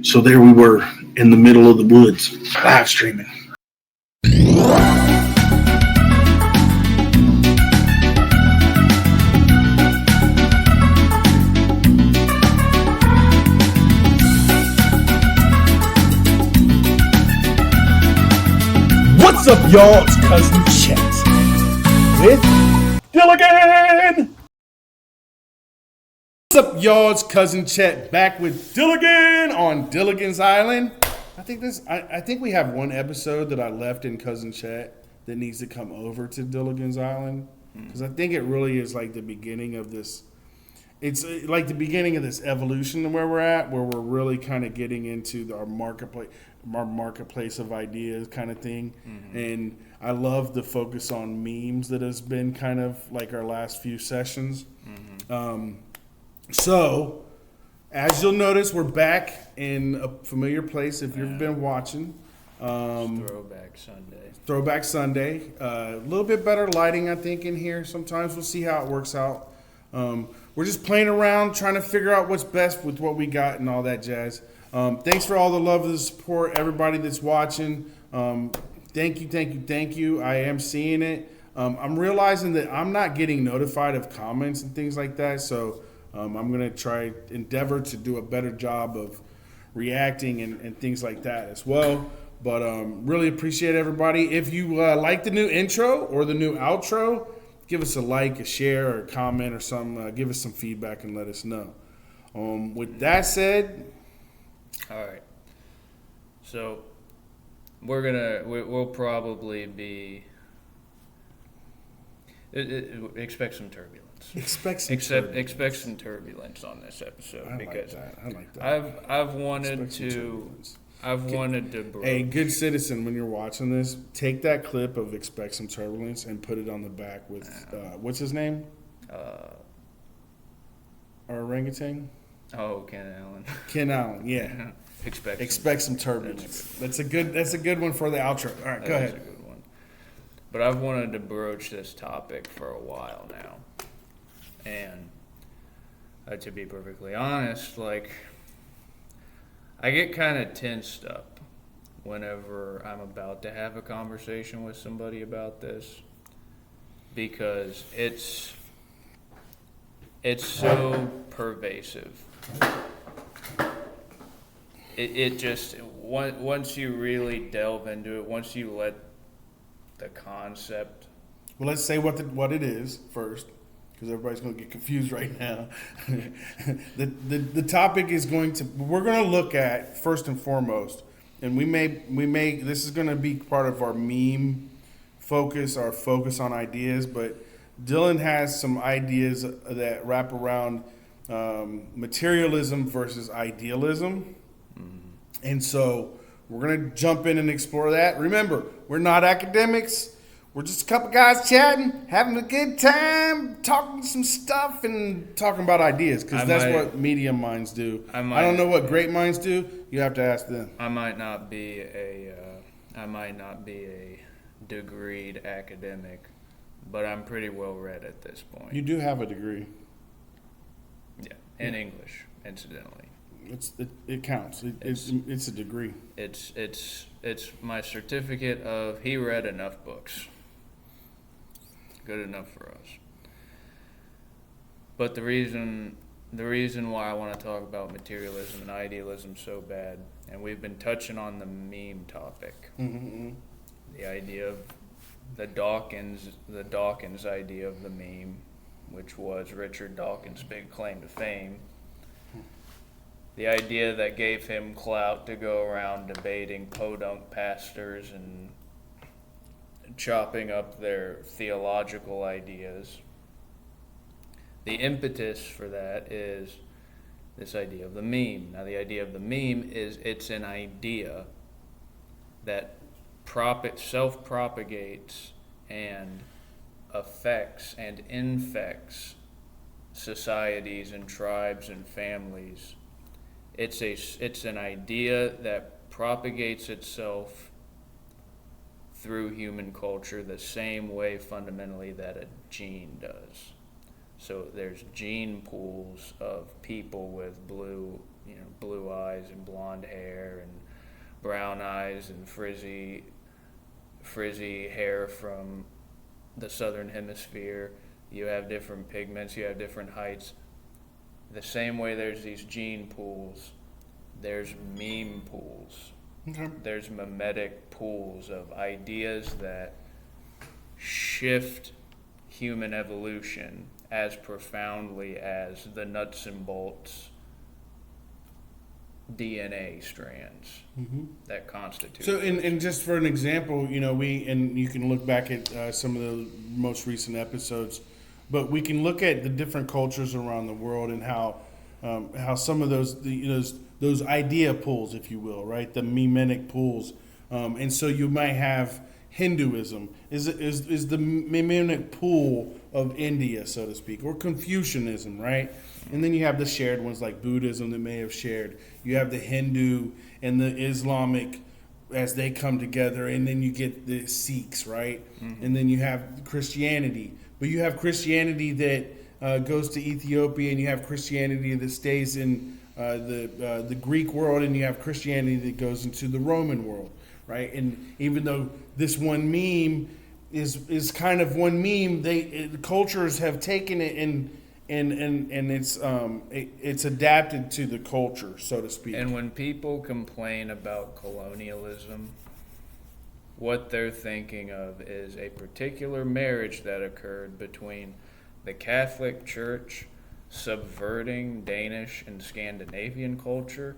So there we were in the middle of the woods, live streaming. What's up, y'all? It's Cousin Chet with Dilligan. What's up, y'all? It's Cousin Chet back with Dilligan on Dilligan's Island. I think we have one episode that I left in Cousin Chet that needs to come over to Dilligan's Island because I think it really is like the beginning of this. It's like the beginning of this evolution where we're at, where we're really kind of getting into our marketplace of ideas kind of thing. Mm-hmm. And I love the focus on memes that has been kind of like our last few sessions. Mm-hmm. So, as you'll notice, we're back in a familiar place if you've been watching. Throwback Sunday. A little bit better lighting, I think, in here. Sometimes we'll see how it works out. We're just playing around, trying to figure out what's best with what we got and all that jazz. Thanks for all the love and the support, everybody that's watching. Thank you. I am seeing it. I'm realizing that I'm not getting notified of comments and things like that, so I'm going to endeavor to do a better job of reacting and things like that as well. But really appreciate everybody. If you like the new intro or the new outro, give us a like, a share, or a comment or something. Give us some feedback and let us know. With that said, all right. So we'll probably be expect some turbulence. Expect some turbulence on this episode I because like that. I've wanted to. Hey, good citizen, when you're watching this, take that clip of "Expect Some Turbulence" and put it on the back with what's his name? Our orangutan. Oh, Ken Allen. Ken Allen, yeah. Expect some turbulence. That's a good one for the outro. All right, go ahead. That's a good one. But I've wanted to broach this topic for a while now, and to be perfectly honest, I get kind of tensed up whenever I'm about to have a conversation with somebody about this because it's so pervasive. It just, once you really delve into it, once you let the concept... Well, let's say what it is first, because everybody's going to get confused right now. the topic is we're going to look at, first and foremost, and we may this is going to be part of our meme focus, our focus on ideas, but Dylan has some ideas that wrap around materialism versus idealism. Mm-hmm. And so we're going to jump in and explore that. Remember, we're not academics. We're just a couple guys chatting, having a good time, talking some stuff and talking about ideas because that's what medium minds do. I don't know what great minds do. You have to ask them. I might not be a degreed academic, but I'm pretty well read at this point. You do have a degree. Yeah, in English, incidentally. It counts. It's a degree. It's my certificate of he read enough books. Good enough for us. But the reason why I want to talk about materialism and idealism so bad, and we've been touching on the meme topic, the idea of the Dawkins idea of the meme, which was Richard Dawkins' big claim to fame. The idea that gave him clout to go around debating podunk pastors and chopping up their theological ideas. The impetus for that is this idea of the meme. Now, the idea of the meme is it's an idea that self-propagates and affects and infects societies and tribes and families. It's an idea that propagates itself through human culture the same way fundamentally that a gene does. So there's gene pools of people with blue blue eyes and blonde hair and brown eyes and frizzy hair from the southern hemisphere. You have different pigments, you have different heights. The same way there's these gene pools, there's meme pools. Okay. There's mimetic pools of ideas that shift human evolution as profoundly as the nuts and bolts DNA strands that constitute. So, and just for an example, you can look back at some of the most recent episodes, but we can look at the different cultures around the world and how some of those idea pools, if you will, right, the mimetic pools, and so you might have Hinduism is the mimetic pool of India, so to speak, or Confucianism, right? And then you have the shared ones like Buddhism that may have shared. You have the Hindu and the Islamic as they come together, and then you get the Sikhs, right? And then you have Christianity. But you have Christianity that goes to Ethiopia, and you have Christianity that stays in the Greek world, and you have Christianity that goes into the Roman world, right? And even though this one meme is kind of one meme, the cultures have taken it and it's adapted to the culture, so to speak. And when people complain about colonialism, what they're thinking of is a particular marriage that occurred between the Catholic Church subverting Danish and Scandinavian culture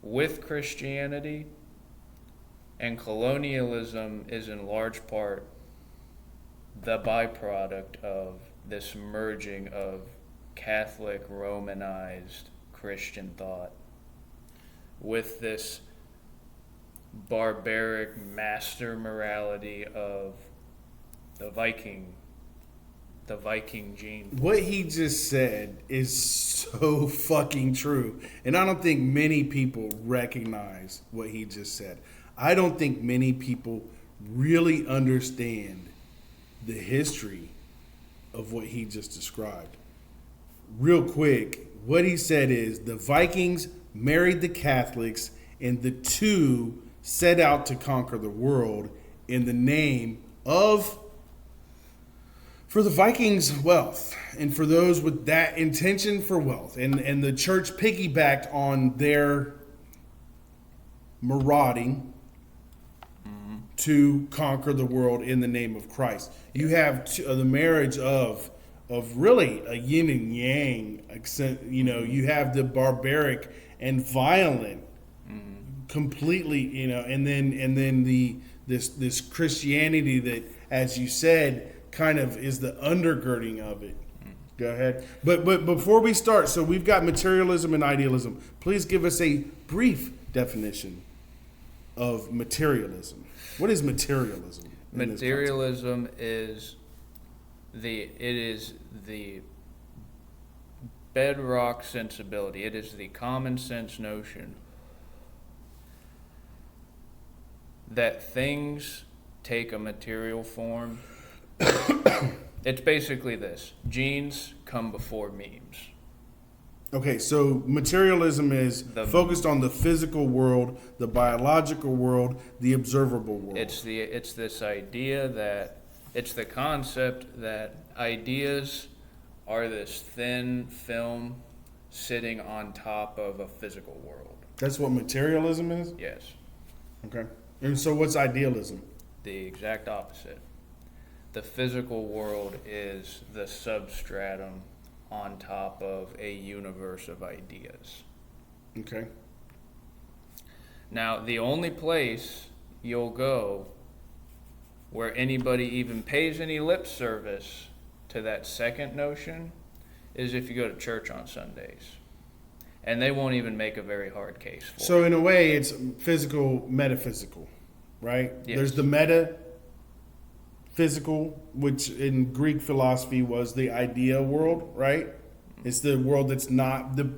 with Christianity, and colonialism is in large part the byproduct of this merging of Catholic Romanized Christian thought with this barbaric master morality of the Viking gene. What he just said is so fucking true. And I don't think many people recognize what he just said. I don't think many people really understand the history of what he just described. Real quick, what he said is the Vikings married the Catholics, and the two set out to conquer the world in the name of, for the Vikings, wealth, and for those with that intention for wealth. And the church piggybacked on their marauding to conquer the world in the name of Christ. You have the marriage of really a yin and yang. You have the barbaric and violent, completely. And then this Christianity that, as you said, kind of is the undergirding of it. Go ahead. But before we start, so we've got materialism and idealism. Please give us a brief definition of materialism. What is materialism? Materialism is the bedrock sensibility. It is the common sense notion that things take a material form. It's basically this: genes come before memes. Okay, so materialism is focused on the physical world, the biological world, the observable world. It's this idea that it's the concept that ideas are this thin film sitting on top of a physical world. That's what materialism is? Yes. Okay. And so what's idealism? The exact opposite. The physical world is the substratum on top of a universe of ideas. Okay. Now, the only place you'll go where anybody even pays any lip service to that second notion is if you go to church on Sundays. And they won't even make a very hard case for it. So in a way, it's physical, metaphysical, right? Yes. There's the metaphysical, which in Greek philosophy was the idea world, right? It's the world that's not the.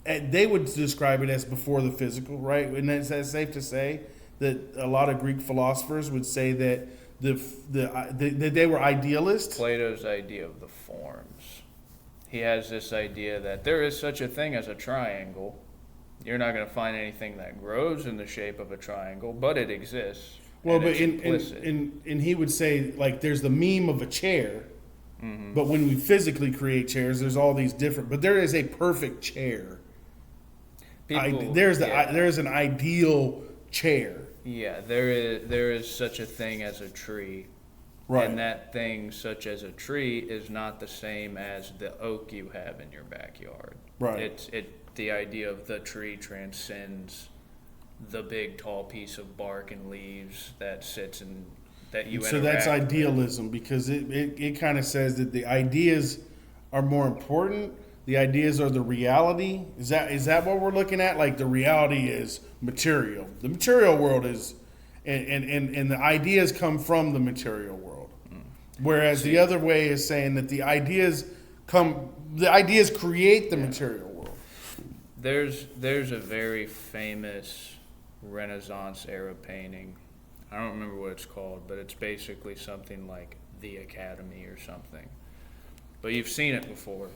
They would describe it as before the physical, right? And is that safe to say that a lot of Greek philosophers would say that that they were idealists? Plato's idea of the forms. He has this idea that there is such a thing as a triangle. You're not going to find anything that grows in the shape of a triangle, but it exists. Well, and but it's implicit. and he would say, like, there's the meme of a chair, but when we physically create chairs, there's all these different. But there is a perfect chair. There's an ideal chair. Yeah, there is such a thing as a tree. Right. And that thing, such as a tree, is not the same as the oak you have in your backyard. Right. The idea of the tree transcends the big tall piece of bark and leaves that sits in that you. So that's interact with. idealism, because it kind of says that the ideas are more important. The ideas are the reality. Is that what we're looking at? Like, the reality is material. The material world is, and the ideas come from the material world. Whereas the other way is saying that the ideas create the material world. There's a very famous Renaissance era painting. I don't remember what it's called, but it's basically something like the Academy or something. But you've seen it before.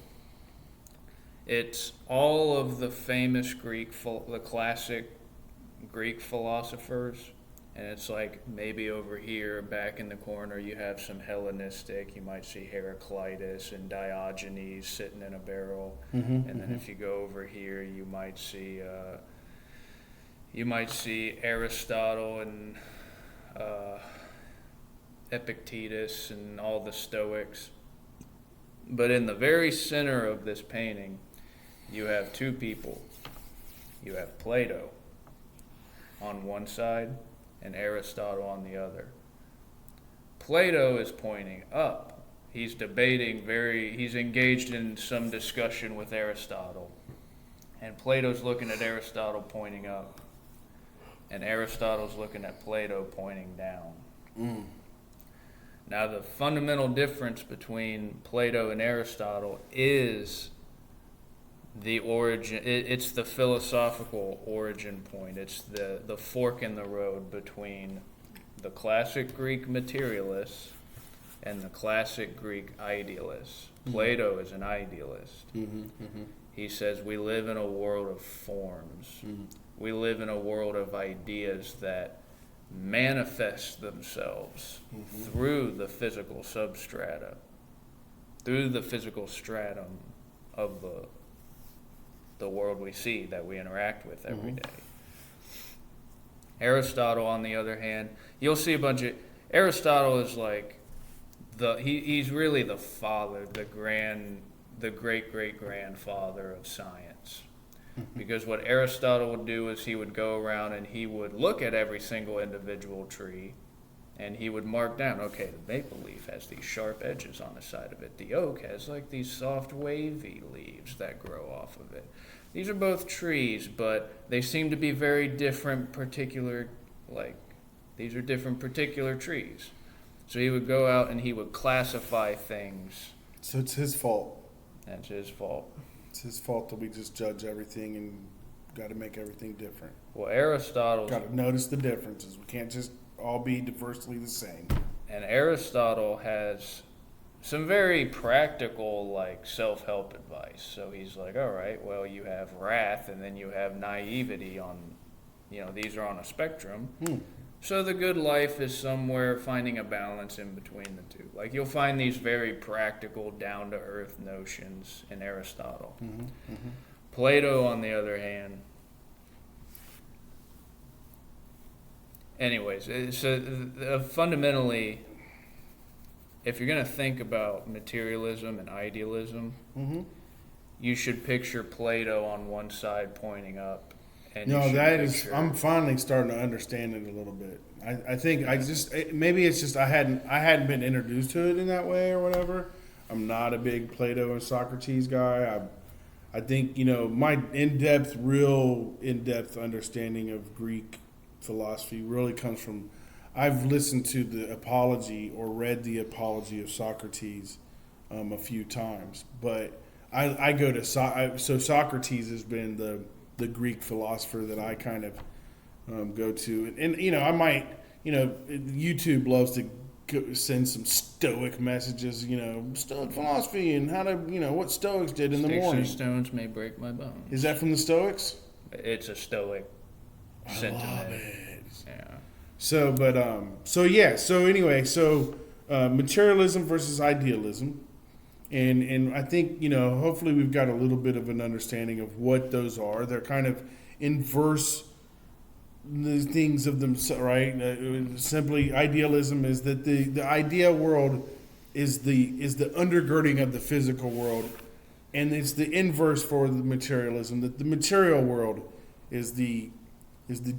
It's all of the famous the classic Greek philosophers, and it's like maybe over here, back in the corner, you have some Hellenistic. You might see Heraclitus and Diogenes sitting in a barrel, and then if you go over here, you might see Aristotle and Epictetus and all the Stoics. But in the very center of this painting, you have two people. You have Plato on one side and Aristotle on the other. Plato is pointing up. He's he's engaged in some discussion with Aristotle. And Plato's looking at Aristotle pointing up. And Aristotle's looking at Plato pointing down. Now, the fundamental difference between Plato and Aristotle is the origin. It's the philosophical origin point. It's the fork in the road between the classic Greek materialists and the classic Greek idealists. Plato is an idealist. He says we live in a world of forms. We live in a world of ideas that manifest themselves through the physical substrata, through the physical stratum of the world we see, that we interact with every day. Aristotle, on the other hand, you'll see a bunch of... Aristotle is like he's really the father, the great-great-grandfather of science. Because what Aristotle would do is he would go around and he would look at every single individual tree and he would mark down, okay, the maple leaf has these sharp edges on the side of it. The oak has like these soft wavy leaves that grow off of it. These are both trees, but they seem to be very different particular trees. So he would go out and he would classify things. So it's his fault. That's his fault. It's his fault that we just judge everything and got to make everything different. Well, Aristotle's... Got to notice the differences. We can't just all be diversely the same. And Aristotle has some very practical, like, self-help advice. So he's like, all right, well, you have wrath and then you have naivety on, these are on a spectrum. So the good life is somewhere finding a balance in between the two. Like, you'll find these very practical, down-to-earth notions in Aristotle. Plato, on the other hand... Anyways, so fundamentally, if you're going to think about materialism and idealism, you should picture Plato on one side pointing up. And I'm finally starting to understand it a little bit. I think maybe it's just I hadn't been introduced to it in that way or whatever. I'm not a big Plato and Socrates guy. I think my real in-depth understanding of Greek philosophy really comes from I've listened to the Apology or read the Apology of Socrates a few times, but I go to so Socrates has been the Greek philosopher that I kind of go to, and I might YouTube loves to send some Stoic messages, Stoic philosophy and how to what Stoics did in the morning. Sticks and stones may break my bones. Is that from the Stoics? It's a stoic sentiment. Love it. Yeah. So, materialism versus idealism, and I think hopefully we've got a little bit of an understanding of what those are. They're kind of inverse the things of themselves, right? Simply, idealism is that the idea world is the undergirding of the physical world, and it's the inverse for the materialism. That the material world is the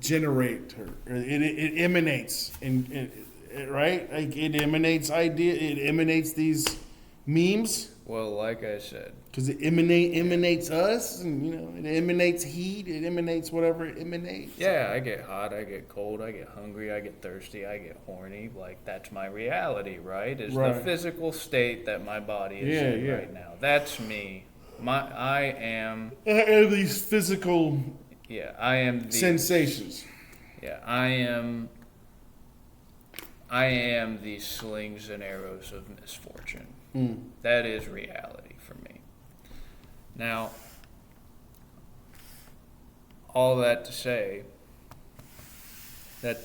generator. It emanates, right? Like it emanates idea. It emanates these memes. Well, like I said, Because it emanates us, and it emanates heat. It emanates whatever it emanates. yeah, I get hot, I get cold, I get hungry, I get thirsty, I get horny. Like that's my reality, right? Is Right. the physical state that my body is in Yeah. right now. That's me. I am. These physical Yeah, I am the. sensations. Yeah, I am. I am the slings and arrows of misfortune. That is reality for me. Now, all that to say that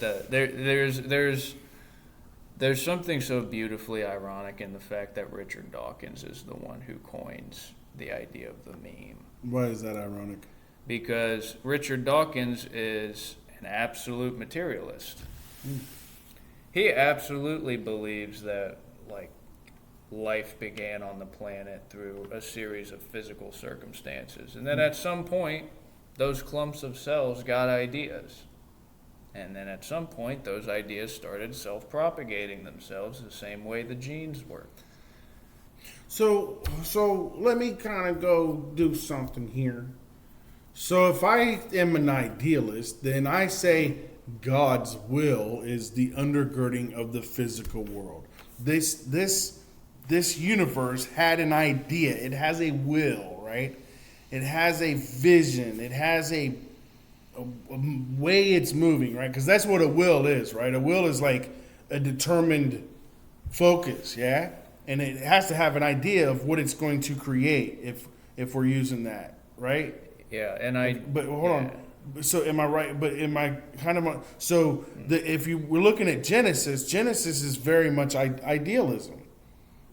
there's something so beautifully ironic in the fact that Richard Dawkins is the one who coins the idea of the meme. Why is that ironic? Because Richard Dawkins is an absolute materialist. He absolutely believes that life began on the planet through a series of physical circumstances, and then at some point those clumps of cells got ideas, and then at some point those ideas started self-propagating themselves the same way the genes work. So let me kind of go do something here. So if I am an idealist, then I say God's will is the undergirding of the physical world. This universe had an idea. It has a will, right? It has a vision. It has a way it's moving, right? Because that's what a will is, right? A will is like a determined focus, yeah? And it has to have an idea of what it's going to create if we're using that, right? Yeah, But hold on. So am I right? But am I kind of so? If we're looking at Genesis is very much idealism.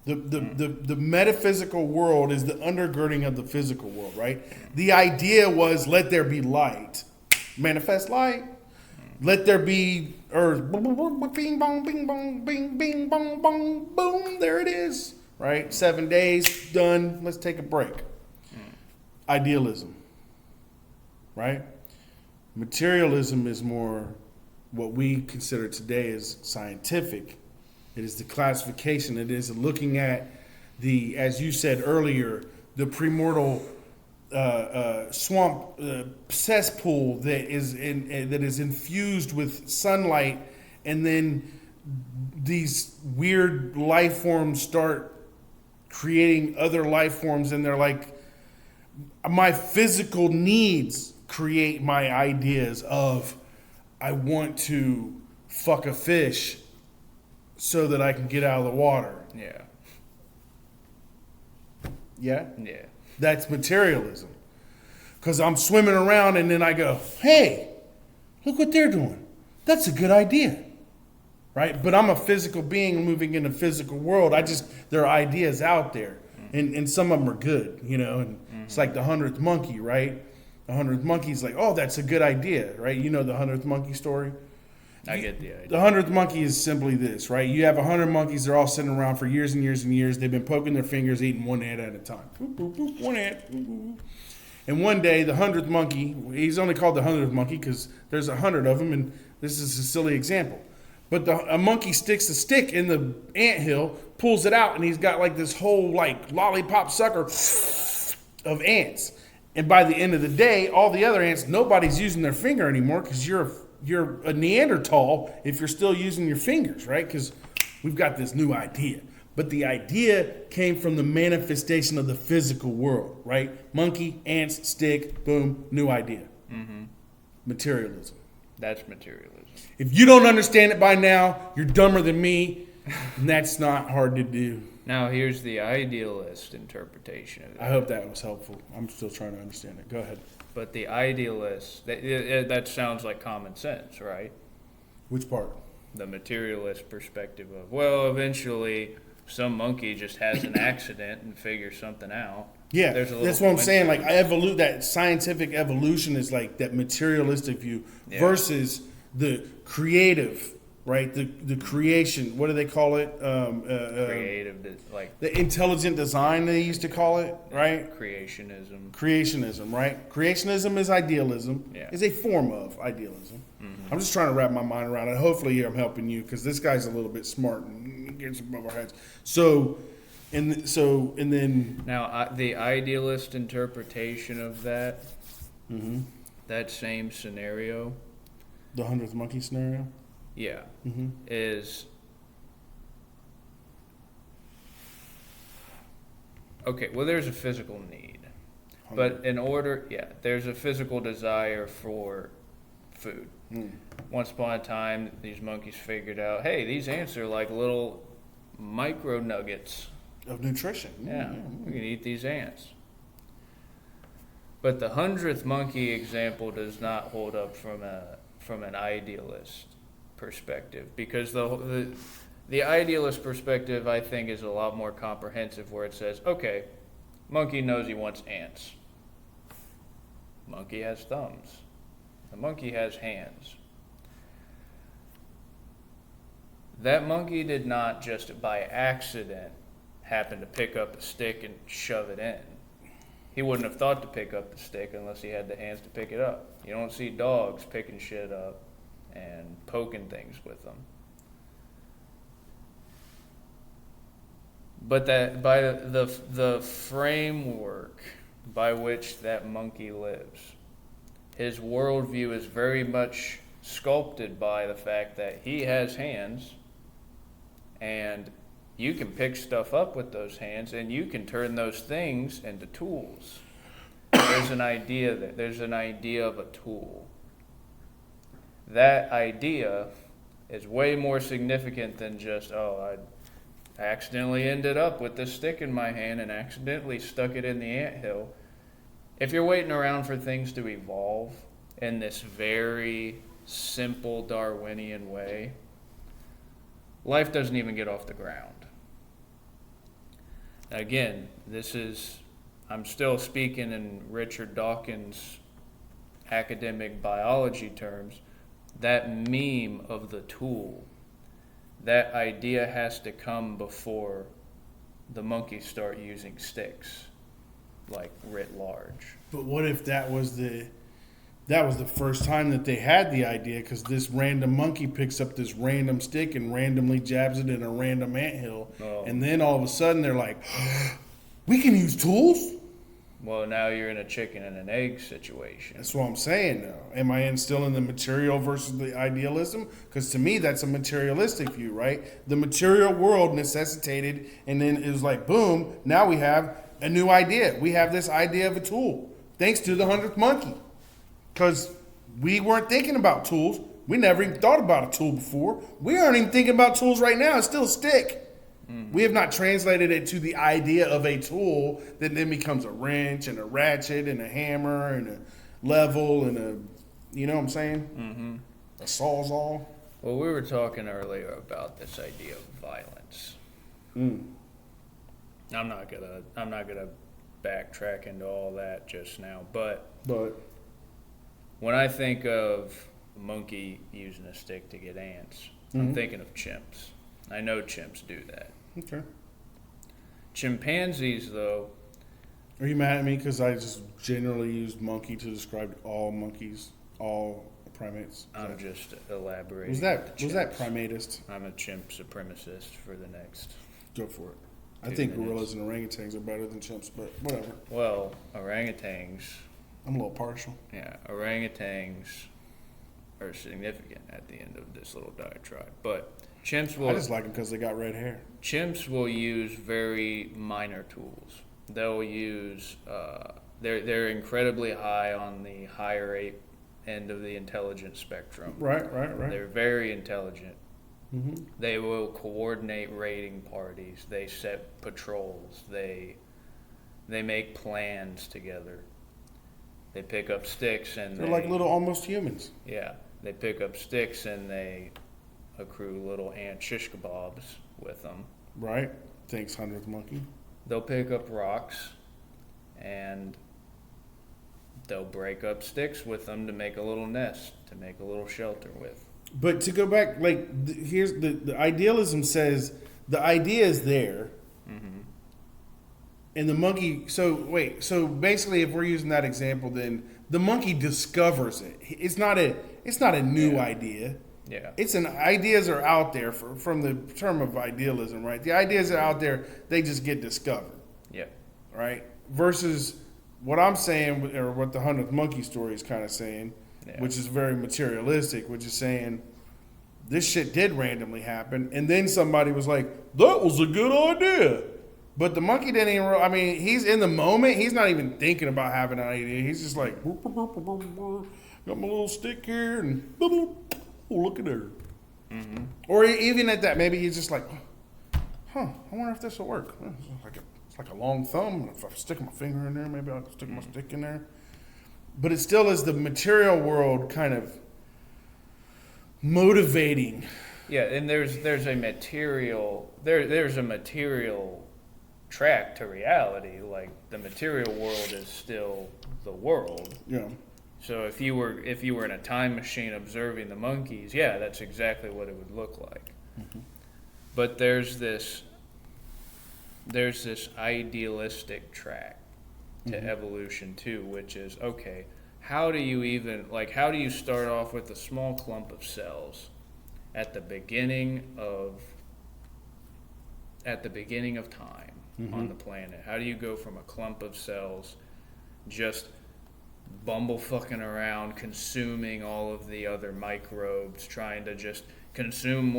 The metaphysical world is the undergirding of the physical world, right? The idea was let there be light, manifest light. Let there be earth. Bing bong, bing bong, bing bing bong bong boom. There it is, right? 7 days done. Let's take a break. Idealism, right? Materialism is more what we consider today as scientific. It is the classification. It is looking at the, as you said earlier, the primordial swamp cesspool that is infused with sunlight, and then these weird life forms start creating other life forms, and they're like, my physical needs create my ideas of, I want to fuck a fish so that I can get out of the water. Yeah. Yeah? Yeah. That's materialism. Because I'm swimming around and then I go, hey, look what they're doing. That's a good idea. Right? But I'm a physical being moving in a physical world. There are ideas out there. And some of them are good, and it's like the 100th monkey, right? The 100th monkey's like, oh, that's a good idea, right? You know the 100th monkey story? I get the idea. The 100th monkey is simply this, right? You have 100 monkeys, they're all sitting around for years and years and years. They've been poking their fingers, eating one ant at a time. Boop, boop, boop, one ant. Boop, boop. And one day, the 100th monkey, he's only called the 100th monkey because there's 100 of them, and this is a silly example. But a monkey sticks a stick in the anthill, pulls it out, and he's got like this whole like lollipop sucker of ants. And by the end of the day, all the other ants, nobody's using their finger anymore because you're a Neanderthal if you're still using your fingers, right? Because we've got this new idea. But the idea came from the manifestation of the physical world, right? Monkey, ants, stick, boom, new idea. Mm-hmm. Materialism. That's materialism. If you don't understand it by now, you're dumber than me, and that's not hard to do. Now, here's the idealist interpretation of it. I hope that was helpful. I'm still trying to understand it. Go ahead. But the idealist, that sounds like common sense, right? Which part? The materialist perspective of, well, eventually some monkey just has an accident and figures something out. Yeah, There's a little that's what I'm saying. Like coincidence. that scientific evolution is like that materialistic view versus the creative, right? The creation. What do they call it? Creative, like The intelligent design they used to call it, right? creationism. Creationism, right? Creationism is idealism. Yeah. Is a form of idealism. I'm just trying to wrap my mind around it. Hopefully, here I'm helping you because this guy's a little bit smart and gets above our heads. So, and then Now, the idealist interpretation of that, mm-hmm. that same scenario, the 100th monkey scenario. yeah, Mm-hmm. is okay. Well, there's a physical need, but there's a physical desire for food. Mm. Once upon a time, these monkeys figured out, hey, these ants are like little micro nuggets. Of nutrition. Yeah, we can eat these ants. But the 100th monkey example does not hold up from an idealist perspective, because the idealist perspective, I think, is a lot more comprehensive, where it says, okay, monkey knows he wants ants. Monkey has thumbs. The monkey has hands. That monkey did not just by accident happen to pick up a stick and shove it in. He wouldn't have thought to pick up the stick unless he had the hands to pick it up. You don't see dogs picking shit up and poking things with them. But that by the framework by which that monkey lives, his worldview is very much sculpted by the fact that he has hands, and you can pick stuff up with those hands, and you can turn those things into tools. There's an idea of a tool. That idea is way more significant than just, I accidentally ended up with this stick in my hand and accidentally stuck it in the anthill. If you're waiting around for things to evolve in this very simple Darwinian way, life doesn't even get off the ground. Again, I'm still speaking in Richard Dawkins' academic biology terms. That meme of the tool, that idea has to come before the monkeys start using sticks, like writ large. But what if that was the first time that they had the idea? Because this random monkey picks up this random stick and randomly jabs it in a random anthill, and then all of a sudden they're like, "We can use tools." Well, now you're in a chicken and an egg situation. That's what I'm saying, though. Am I still in the material versus the idealism? Because to me, that's a materialistic view, right? The material world necessitated, and then it was like, boom, now we have a new idea. We have this idea of a tool, thanks to the 100th monkey. Because we weren't thinking about tools. We never even thought about a tool before. We aren't even thinking about tools right now. It's still a stick. We have not translated it to the idea of a tool that then becomes a wrench and a ratchet and a hammer and a level and a, you know what I'm saying? Mm-hmm. A sawzall. Well, we were talking earlier about this idea of violence. I'm not gonna backtrack into all that just now, but when I think of a monkey using a stick to get ants, I'm thinking of chimps. I know chimps do that. Okay. Chimpanzees, though. Are you mad at me because I just generally used monkey to describe all monkeys, all primates? I'm just elaborating. Was that primatist? I'm a chimp supremacist for the next. Go for it. I think gorillas and orangutans are better than chimps, but whatever. Well, orangutans. I'm a little partial. Yeah, orangutans are significant at the end of this little diatribe, but chimps will. I just like them because they got red hair. Chimps will use very minor tools. They'll use. They're incredibly high on the higher end of the intelligence spectrum. Right. They're very intelligent. Mm-hmm. They will coordinate raiding parties. They set patrols. They make plans together. They pick up sticks and They're like little almost humans. Yeah, they pick up sticks and they accrue little ant shish kebabs with them. Right. Thanks, 100th monkey. They'll pick up rocks and they'll break up sticks with them to make a little nest, to make a little shelter with. But to go back, like, here's the idealism says the idea is there. Mm-hmm. And the monkey, so basically if we're using that example, then the monkey discovers it. It's not a new idea. Yeah. Ideas are out there from the term of idealism, right? The ideas are out there, they just get discovered. Yeah. Right? Versus what I'm saying, or what the 100th monkey story is kind of saying, which is very materialistic, which is saying this shit did randomly happen, and then somebody was like, that was a good idea. But the monkey didn't even, he's in the moment. He's not even thinking about having an idea. He's just like, boop, boop, boop, boop, boop, boop. Got my little stick here, and boop, boop. Oh, look at her. Mm-hmm. Or even at that, maybe he's just like, I wonder if this will work. It's like a long thumb. If I stick my finger in there, maybe I'll stick my stick in there. But it still is the material world kind of motivating. Yeah, and there's a material track to reality. Like the material world is still the world. Yeah. So if you were in a time machine observing the monkeys, yeah, that's exactly what it would look like. Mm-hmm. But there's this idealistic track to evolution too, which is, okay, how do you start off with a small clump of cells at the beginning of time on the planet? How do you go from a clump of cells just bumblefucking around, consuming all of the other microbes, trying to just consume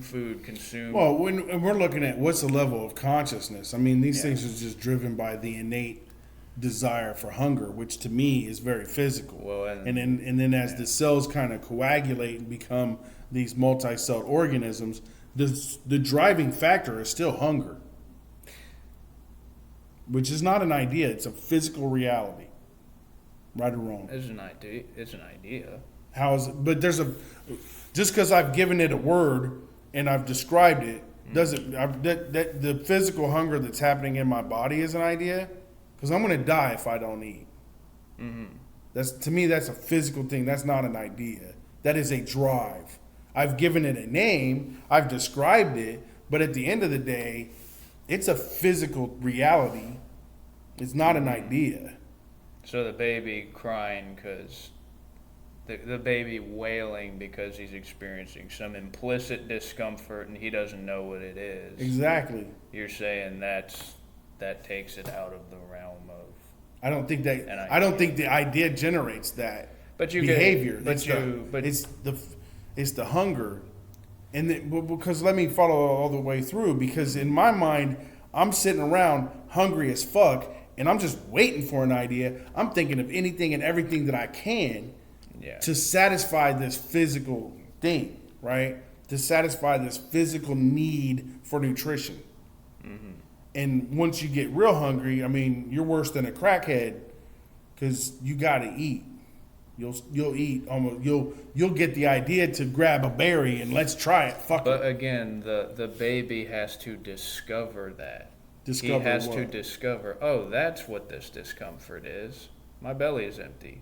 food, consume... Well, when we're looking at what's the level of consciousness, these things are just driven by the innate desire for hunger, which to me is very physical. Well, and then as the cells kind of coagulate and become these multi-celled organisms, the driving factor is still hunger, which is not an idea. It's a physical reality. Right or wrong? It's an idea. How is it? But just because I've given it a word and I've described it, doesn't that the physical hunger that's happening in my body is an idea? Because I'm going to die if I don't eat. Mm-hmm. To me, that's a physical thing. That's not an idea. That is a drive. I've given it a name. I've described it. But at the end of the day, it's a physical reality. It's not an idea. So the baby crying because the baby wailing because he's experiencing some implicit discomfort and he doesn't know what it is. Exactly. You're saying that takes it out of the realm of... I don't think the idea generates that behavior. It's the hunger, and because let me follow all the way through, because in my mind I'm sitting around hungry as fuck. And I'm just waiting for an idea. I'm thinking of anything and everything that I can to satisfy this physical thing, right? To satisfy this physical need for nutrition. Mm-hmm. And once you get real hungry, you're worse than a crackhead because you got to eat. You'll eat almost. You'll get the idea to grab a berry and let's try it. But again, the baby has to discover that. He has to discover, that's what this discomfort is. My belly is empty.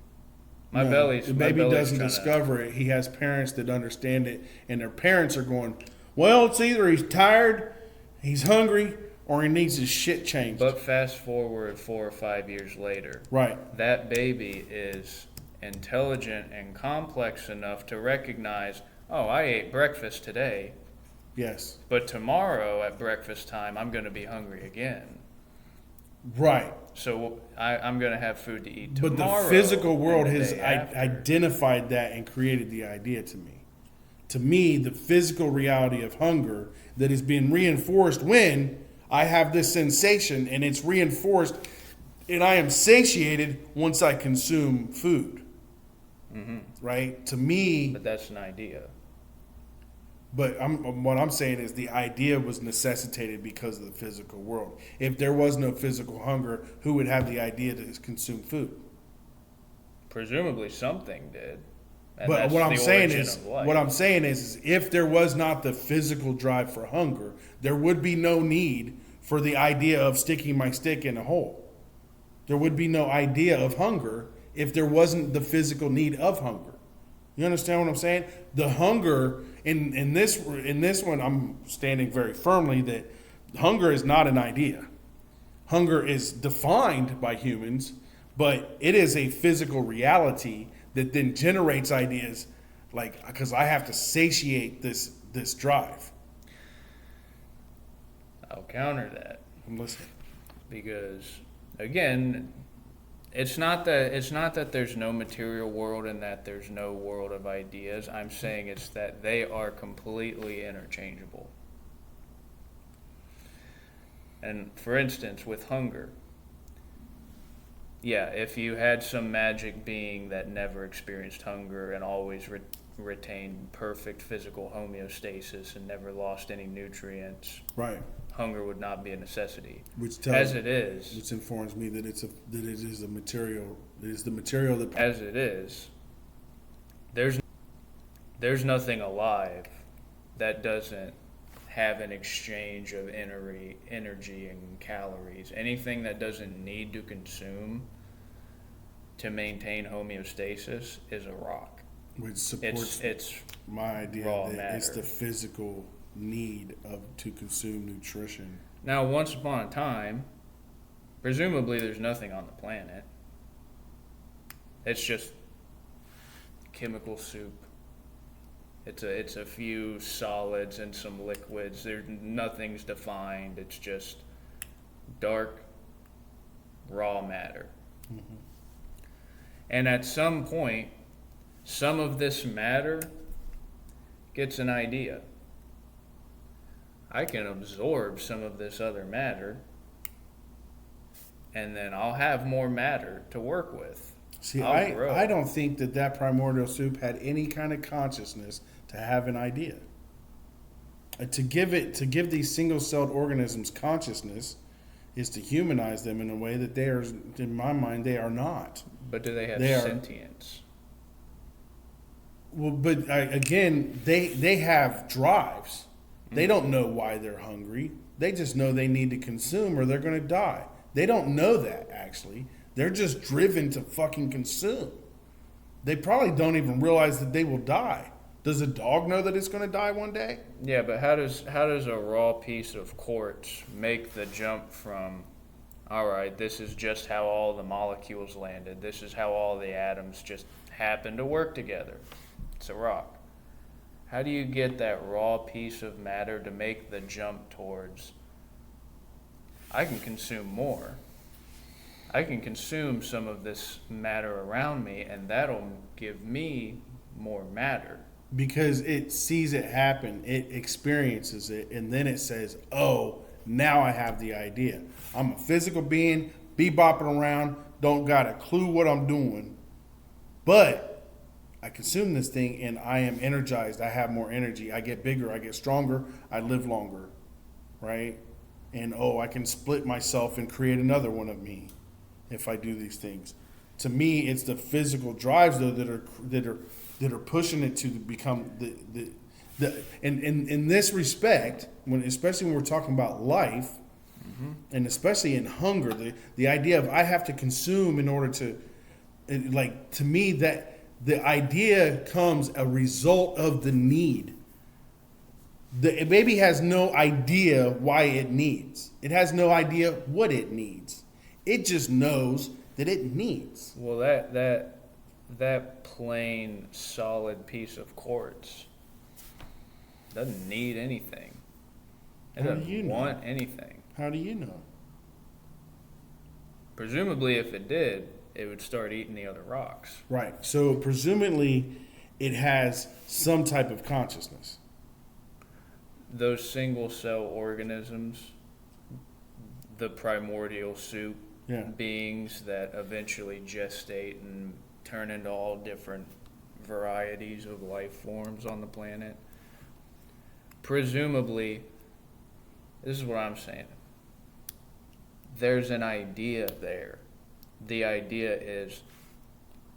The baby doesn't discover it. He has parents that understand it, and their parents are going, well, it's either he's tired, he's hungry, or he needs his shit changed. But fast forward 4 or 5 years later. Right. That baby is intelligent and complex enough to recognize, I ate breakfast today. Yes. But tomorrow at breakfast time, I'm going to be hungry again. Right. So I'm going to have food to eat tomorrow. But the physical world has identified that and created the idea to me. To me, the physical reality of hunger that is being reinforced when I have this sensation and it's reinforced and I am satiated once I consume food. Mm-hmm. Right? To me... But that's an idea. But what I'm saying is the idea was necessitated because of the physical world. If there was no physical hunger, who would have the idea to consume food? Presumably something did. And But that's what I'm the saying origin is, of life. what I'm saying is, if there was not the physical drive for hunger, there would be no need for the idea of sticking my stick in a hole. There would be no idea of hunger if there wasn't the physical need of hunger. You understand what I'm saying? The hunger in this one, I'm standing very firmly that hunger is not an idea. Hunger is defined by humans, but it is a physical reality that then generates ideas, like, because I have to satiate this drive. I'll counter that I'm listening. because, again, it's not that there's no material world and that there's no world of ideas. I'm saying it's that they are completely interchangeable. And for instance, with hunger, yeah, if you had some magic being that never experienced hunger and always retained perfect physical homeostasis and never lost any nutrients, Right. hunger would not be a necessity. Which As it is, which informs me that it is a material. It is the material that. as it is, there's nothing alive that doesn't have an exchange of energy and calories. Anything that doesn't need to consume to maintain homeostasis is a rock. Which supports It's my idea raw that it's matter. the physical need to consume nutrition. Now, once upon a time, presumably there's nothing on the planet. It's just chemical soup. It's a few solids and some liquids. Nothing's defined. It's just dark, raw matter. Mm-hmm. And at some point, some of this matter gets an idea. I can absorb some of this other matter, and then I'll have more matter to work with. See, I'll grow. I don't think that primordial soup had any kind of consciousness to have an idea. To give these single-celled organisms consciousness is to humanize them in a way that they are, in my mind, they are not. But do they have They are- sentience? Well, but again, they have drives. They don't know why they're hungry. They just know they need to consume or they're going to die. They don't know that, actually. They're just driven to fucking consume. They probably don't even realize that they will die. Does a dog know that it's going to die one day? Yeah, but how does a raw piece of quartz make the jump from, all right, this is just how all the molecules landed. This is how all the atoms just happen to work together. It's a rock. How do you get that raw piece of matter to make the jump towards, I can consume more. I can consume some of this matter around me, and that'll give me more matter. Because it sees it happen, it experiences it, and then it says, oh, now I have the idea. I'm a physical being, bebopping around, don't got a clue what I'm doing, but I consume this thing and I am energized. I have more energy. I get bigger. I get stronger. I live longer, right? And oh, I can split myself and create another one of me if I do these things. To me, it's the physical drives though that are pushing it to become the and in this respect, especially when we're talking about life, and especially in hunger, the idea of I have to consume in order to, to me, that the idea comes a result of the need. It maybe has no idea why it needs. It has no idea what it needs. It just knows that it needs. Well, that plain solid piece of quartz doesn't need anything. It How do doesn't you know? want anything. How do you know? Presumably, if it did, it would start eating the other rocks. Right. So presumably it has some type of consciousness. Those single cell organisms, the primordial soup Yeah. beings that eventually gestate and turn into all different varieties of life forms on the planet. Presumably, this is what I'm saying. There's an idea there. The idea is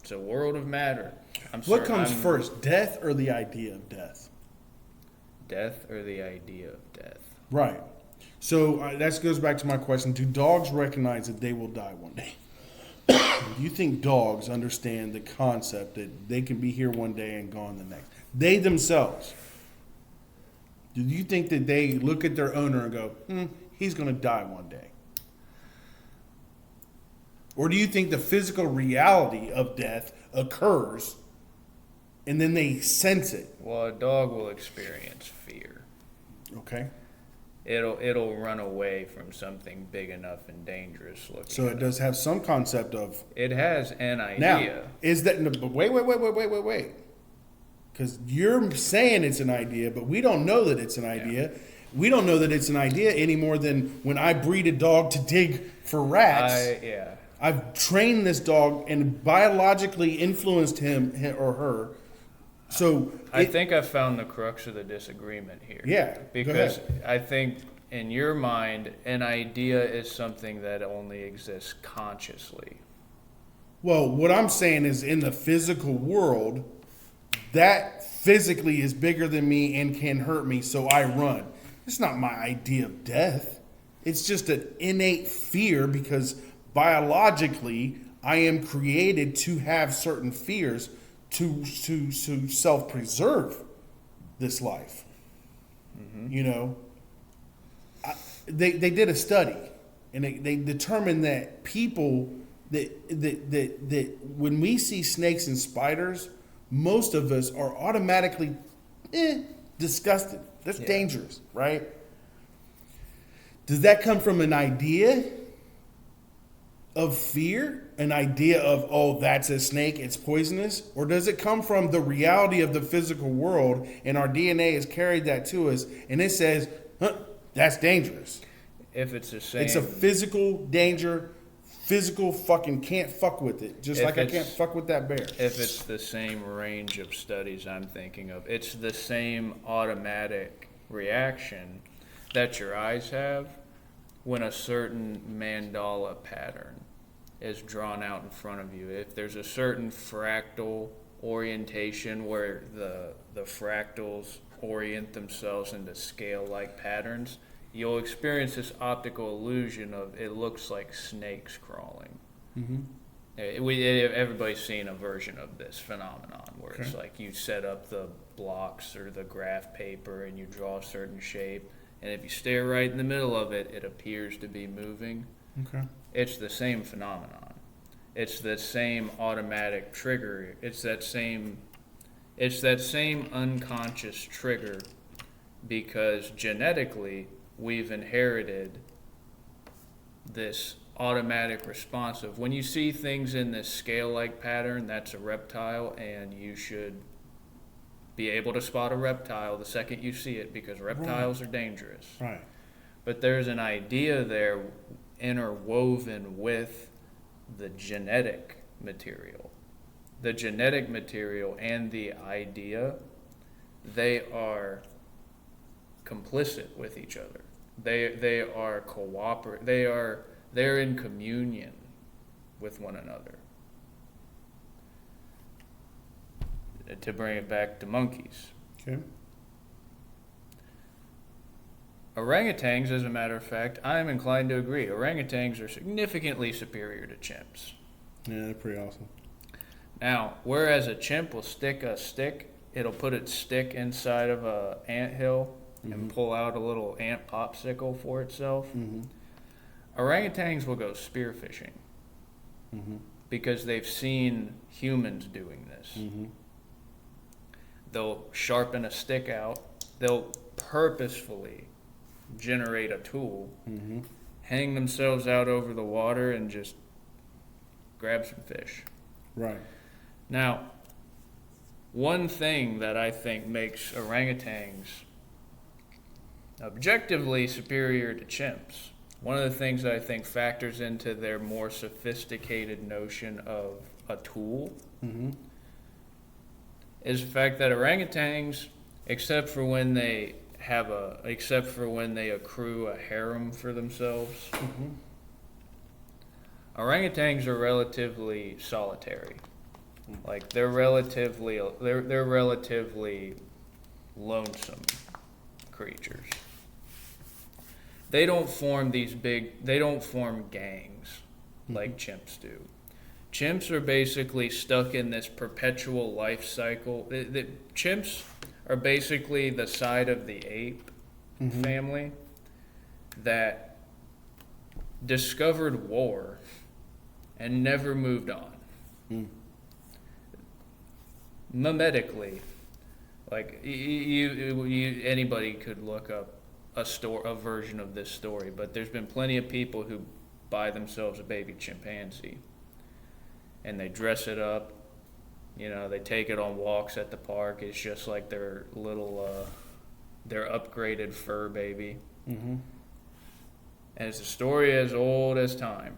It's a world of matter. What comes first, death or the idea of death? Death or the idea of death? Right. So that goes back to my question. Do dogs recognize that they will die one day? Do you think dogs understand the concept that they can be here one day and gone the next? They themselves. Do you think that they look at their owner and go, he's going to die one day? Or do you think the physical reality of death occurs and then they sense it? Well, a dog will experience fear. Okay. It'll run away from something big enough and dangerous looking. So it does have some concept of. It has an idea. Now, is that. No, but wait. Because you're saying it's an idea, but we don't know that it's an idea. Yeah. We don't know that it's an idea any more than when I breed a dog to dig for rats. I've trained this dog and biologically influenced him or her. So I think I found the crux of the disagreement here. Yeah, because I think in your mind, an idea is something that only exists consciously. Well, what I'm saying is in the physical world, that physically is bigger than me and can hurt me, so I run. It's not my idea of death. It's just an innate fear because biologically I am created to have certain fears to self-preserve this life. Mm-hmm. You know, they did a study and they determined that people that when we see snakes and spiders, most of us are automatically disgusted. That's dangerous, right? Does that come from an idea of fear, an idea of, oh, that's a snake, it's poisonous? Or does it come from the reality of the physical world and our DNA has carried that to us and it says, that's dangerous? If it's the same. It's a physical danger, physical fucking can't fuck with it. Just like I can't fuck with that bear. If it's the same range of studies I'm thinking of, it's the same automatic reaction that your eyes have when a certain mandala pattern is drawn out in front of you. If there's a certain fractal orientation where the fractals orient themselves into scale-like patterns, you'll experience this optical illusion of it looks like snakes crawling. Mm-hmm. Everybody's seen a version of this phenomenon where it's like you set up the blocks or the graph paper and you draw a certain shape, and if you stare right in the middle of it, it appears to be moving. Okay. It's the same phenomenon. It's the same automatic trigger. It's that same unconscious trigger because genetically we've inherited this automatic response of when you see things in this scale-like pattern, that's a reptile, and you should be able to spot a reptile the second you see it because reptiles are dangerous. Right. But there's an idea there interwoven with the genetic material. The genetic material and the idea, they are complicit with each other. They are they're in communion with one another. To bring it back to monkeys. Okay. Orangutans, as a matter of fact, I'm inclined to agree. Orangutans are significantly superior to chimps. Yeah, they're pretty awesome. Now, whereas a chimp will stick a stick, it'll put its stick inside of a anthill and pull out a little ant popsicle for itself. Mm-hmm. Orangutans will go spearfishing because they've seen humans doing this. Mm-hmm. They'll sharpen a stick out. They'll purposefully generate a tool, hang themselves out over the water, and just grab some fish. Right. Now, one thing that I think makes orangutans objectively superior to chimps, one of the things that I think factors into their more sophisticated notion of a tool, is the fact that orangutans, except for when they accrue a harem for themselves, orangutans are relatively solitary. Like they're relatively lonesome creatures. They don't form gangs like chimps do. Chimps are basically stuck in this perpetual life cycle. Chimps are basically the side of the ape family that discovered war and never moved on. Mimetically, like anybody could look up a version of this story, but there's been plenty of people who buy themselves a baby chimpanzee and they dress it up. They take it on walks at the park. It's just like their little, their upgraded fur baby. And it's a story as old as time.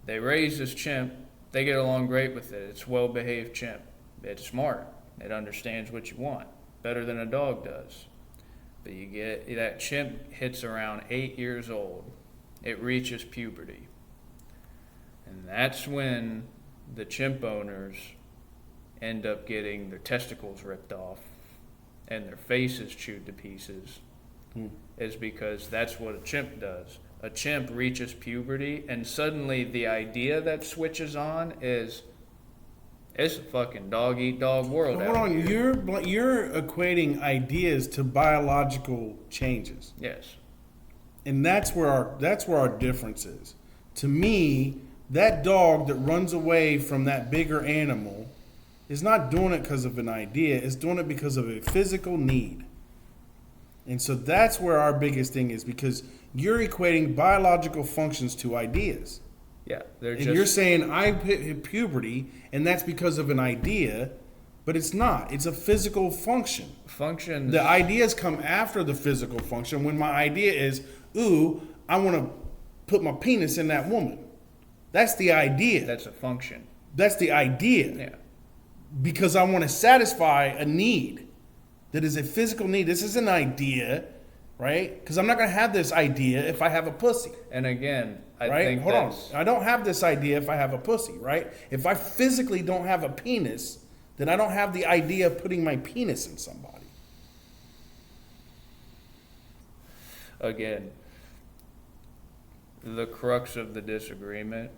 They raise this chimp. They get along great with it. It's a well-behaved chimp. It's smart. It understands what you want better than a dog does. But that chimp hits around 8 years old. It reaches puberty. And that's when the chimp owners end up getting their testicles ripped off and their faces chewed to pieces. Is because that's what a chimp does. A chimp reaches puberty, and suddenly the idea that switches on is, it's a fucking dog-eat-dog world. Hold on, you're equating ideas to biological changes. Yes. And that's where our difference is. To me, that dog that runs away from that bigger animal is not doing it because of an idea. It's doing it because of a physical need. And so that's where our biggest thing is, because you're equating biological functions to ideas. Yeah. And you're saying I hit puberty and that's because of an idea, but it's not. It's a physical function. Functions. The ideas come after the physical function. When my idea is, ooh, I want to put my penis in that woman. That's the idea. That's a function. That's the idea. Yeah. Because I want to satisfy a need that is a physical need. This is an idea, right? Because I'm not going to have this idea if I have a pussy. And again, I right? think Hold on. I don't have this idea if I have a pussy, right? If I physically don't have a penis, then I don't have the idea of putting my penis in somebody. Again, the crux of the disagreement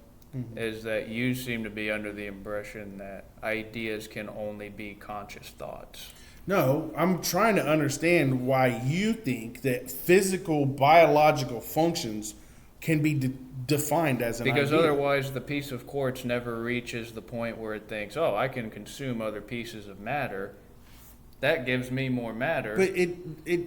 is that you seem to be under the impression that ideas can only be conscious thoughts. No, I'm trying to understand why you think that physical, biological functions can be defined as an idea. Because otherwise the piece of quartz never reaches the point where it thinks, oh, I can consume other pieces of matter. That gives me more matter. But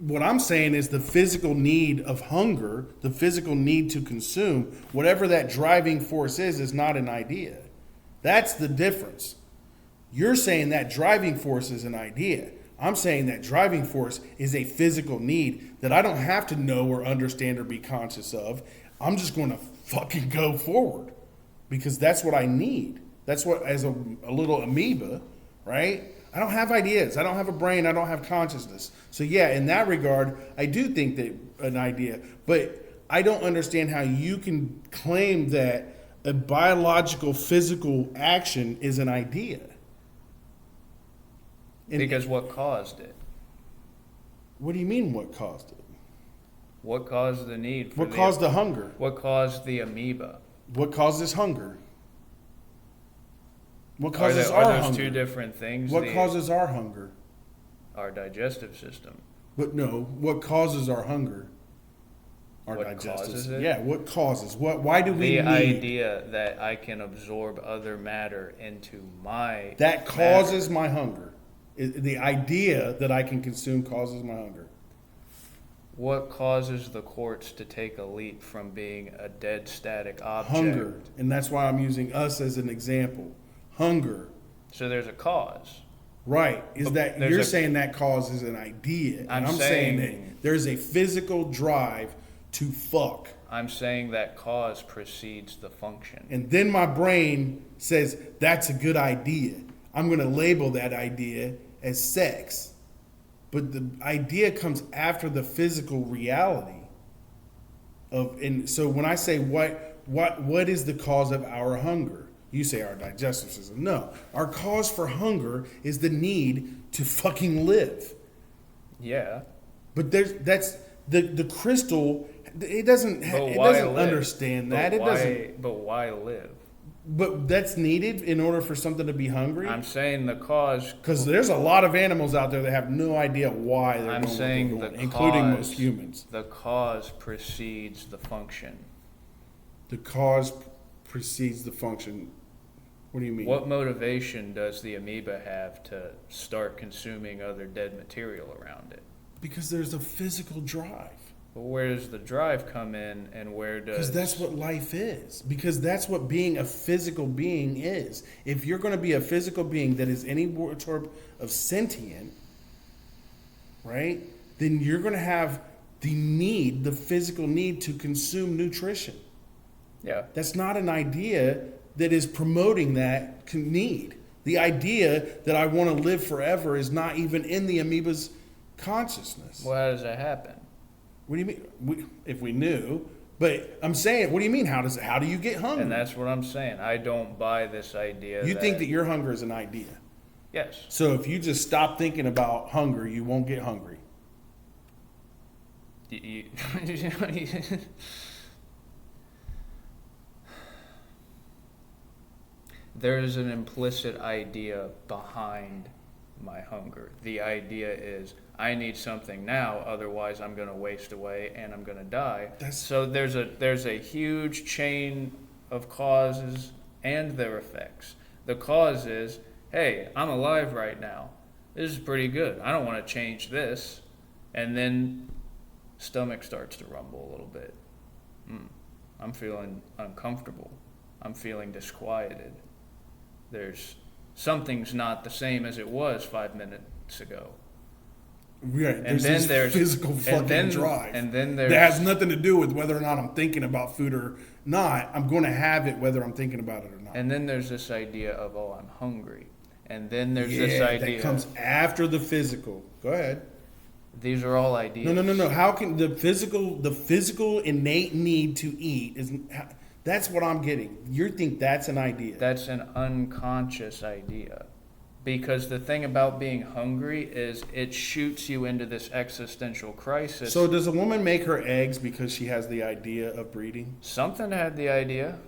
what I'm saying is the physical need of hunger, the physical need to consume, whatever that driving force is not an idea. That's the difference. You're saying that driving force is an idea. I'm saying that driving force is a physical need that I don't have to know or understand or be conscious of. I'm just going to fucking go forward because that's what I need. That's what, as a little amoeba, right? I don't have ideas. I don't have a brain. I don't have consciousness. So yeah, in that regard, I do think that an idea, but I don't understand how you can claim that a biological physical action is an idea. Because what caused it? What do you mean what caused it? What caused the need for What caused the hunger? What caused the amoeba? What causes hunger? What Are causes are our those hunger? two different things? What causes our hunger? Our digestive system. But no, what causes our hunger? Our What digestive causes system. it? Yeah, what causes? Why do we The need idea that I can absorb other matter into my that causes my hunger? The idea that I can consume causes my hunger. What causes the quartz to take a leap from being a dead static object? Hunger. And that's why I'm using us as an example. Hunger. So there's a cause. Right. Is that There's you're a- saying that causes an idea. And I'm saying saying- that there's a physical drive to fuck. I'm saying that cause precedes the function. And then my brain says, that's a good idea. I'm going to label that idea as sex. But the idea comes after the physical reality of, and so when I say what what is the cause of our hunger? You say our digestive system. No, our cause for hunger is the need to fucking live. Yeah. But that's the crystal. It doesn't understand that. But why live? But that's needed in order for something to be hungry. I'm saying the cause, because there's a lot of animals out there that have no idea why they're I'm saying going, the including cause, most humans. The cause precedes the function. The cause precedes the function. What do you mean? What motivation does the amoeba have to start consuming other dead material around it? Because there's a physical drive. But where does the drive come in, and where does... Because that's what life is. Because that's what being a physical being is. If you're going to be a physical being that is any sort of sentient, right, then you're going to have the physical need to consume nutrition. Yeah. That's not an idea that is promoting that need. The idea that I want to live forever is not even in the amoeba's consciousness. Well, how does that happen? What do you mean? If we knew, but I'm saying, what do you mean? How do you get hungry? And that's what I'm saying. I don't buy this idea. You think that your hunger is an idea? Yes. So if you just stop thinking about hunger, you won't get hungry. There is an implicit idea behind my hunger. The idea is I need something now, otherwise I'm going to waste away and I'm going to die. So there's a huge chain of causes and their effects. The cause is, hey, I'm alive right now. This is pretty good. I don't want to change this. And then stomach starts to rumble a little bit. I'm feeling uncomfortable. I'm feeling disquieted. Something's not the same as it was 5 minutes ago. Right. There's this physical fucking drive. And then that has nothing to do with whether or not I'm thinking about food or not. I'm going to have it whether I'm thinking about it or not. And then there's this idea of, oh, I'm hungry. And then there's this idea that comes after the physical. Go ahead. These are all ideas. No. How can the physical innate need to eat is... That's what I'm getting. You think that's an idea. That's an unconscious idea. Because the thing about being hungry is it shoots you into this existential crisis. So does a woman make her eggs because she has the idea of breeding? Something had the idea.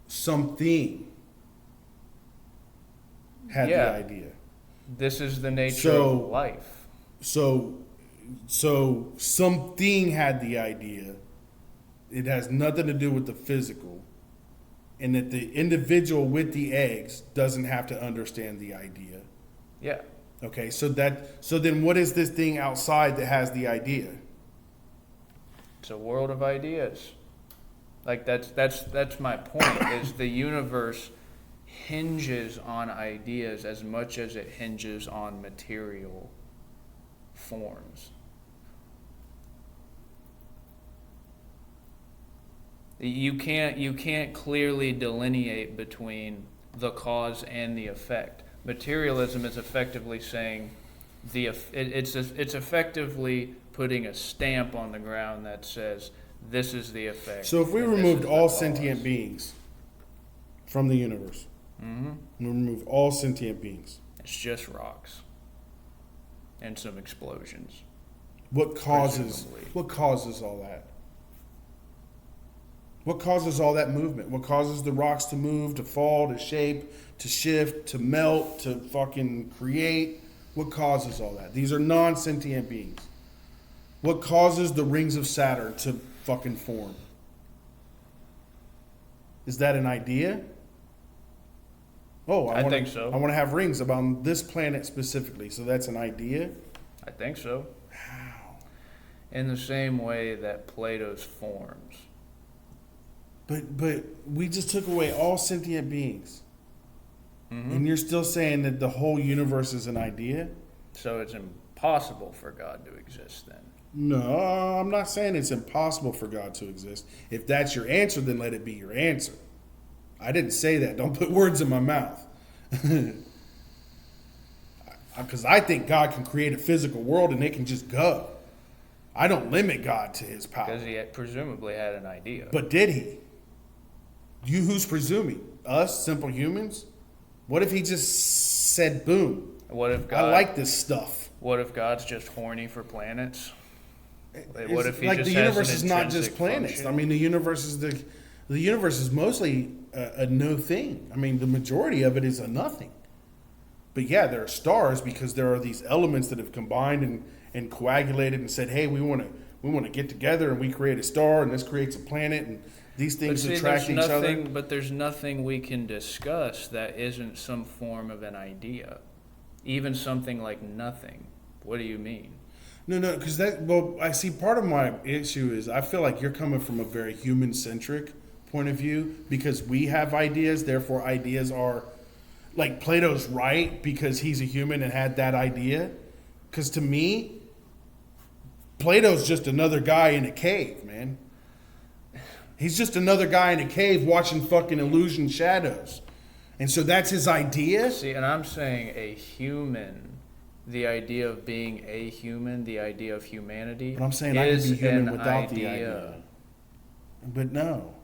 Something had the idea. This is the nature of life. So something had the idea. It has nothing to do with the physical, and that the individual with the eggs doesn't have to understand the idea. Yeah. Okay, so then what is this thing outside that has the idea? It's a world of ideas. Like that's my point, is the universe hinges on ideas as much as it hinges on material forms. You can't clearly delineate between the cause and the effect. Materialism is effectively saying it's effectively putting a stamp on the ground that says this is the effect. So if we removed all sentient beings from the universe, we remove all sentient beings, it's just rocks and some explosions. What causes all that? What causes all that movement? What causes the rocks to move, to fall, to shape, to shift, to melt, to fucking create? What causes all that? These are non-sentient beings. What causes the rings of Saturn to fucking form? Is that an idea? Oh, I think so. I want to have rings about this planet specifically. So that's an idea? I think so. How? In the same way that Plato's forms. But we just took away all sentient beings. And you're still saying that the whole universe is an idea? So it's impossible for God to exist then? No, I'm not saying it's impossible for God to exist. If that's your answer, then let it be your answer. I didn't say that. Don't put words in my mouth. Because I think God can create a physical world and it can just go. I don't limit God to his power. Because he presumably had an idea. But did he? Who's presuming? Us, simple humans? What if he just said, boom, What if God? I like this stuff? What if God's just horny for planets? What if he Like just the has universe an is not just intrinsic planets. function? I mean, the universe is mostly a no thing. I mean, the majority of it is a nothing. But yeah, there are stars because there are these elements that have combined and coagulated and said, hey, we want to get together and we create a star and this creates a planet and these things attract each other. But there's nothing we can discuss that isn't some form of an idea. Even something like nothing. What do you mean? No, because I see part of my issue is I feel like you're coming from a very human centric point of view because we have ideas, therefore ideas are like Plato's right because he's a human and had that idea. Because to me, Plato's just another guy in a cave, man. He's just another guy in a cave watching fucking illusion shadows. And so that's his idea? See, and I'm saying a human, the idea of being a human, the idea of humanity. But I'm saying I could be human without idea. the idea. But no.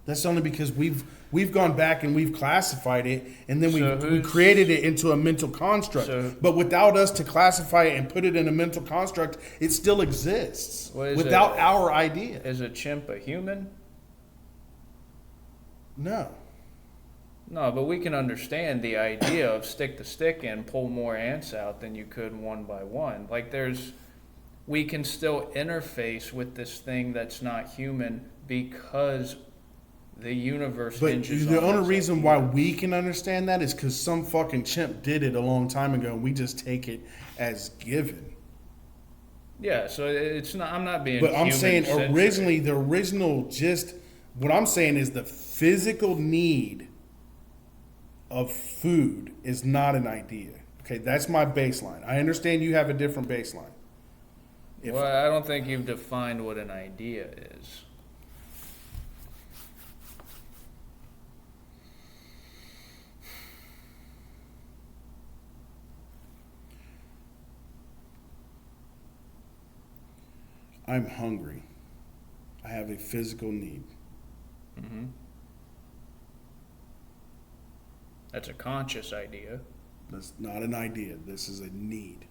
That's only because we've gone back and we've classified it and then we created it into a mental construct. But without us to classify it and put it in a mental construct, it still exists without our idea. Is a chimp a human? No. No, but we can understand the idea of stick the stick in, pull more ants out than you could one by one. Like we can still interface with this thing that's not human because the universe hinges on the only this reason idea. why we can understand that is because some fucking chimp did it a long time ago and we just take it as given. Yeah, so it's not. I'm not being. But I'm saying human-centric. originally, the original gist, what I'm saying is the physical need of food is not an idea. Okay, that's my baseline. I understand you have a different baseline. Well, I don't think you've defined what an idea is. I'm hungry. I have a physical need. Mm-hmm. That's a conscious idea. That's not an idea. This is a need.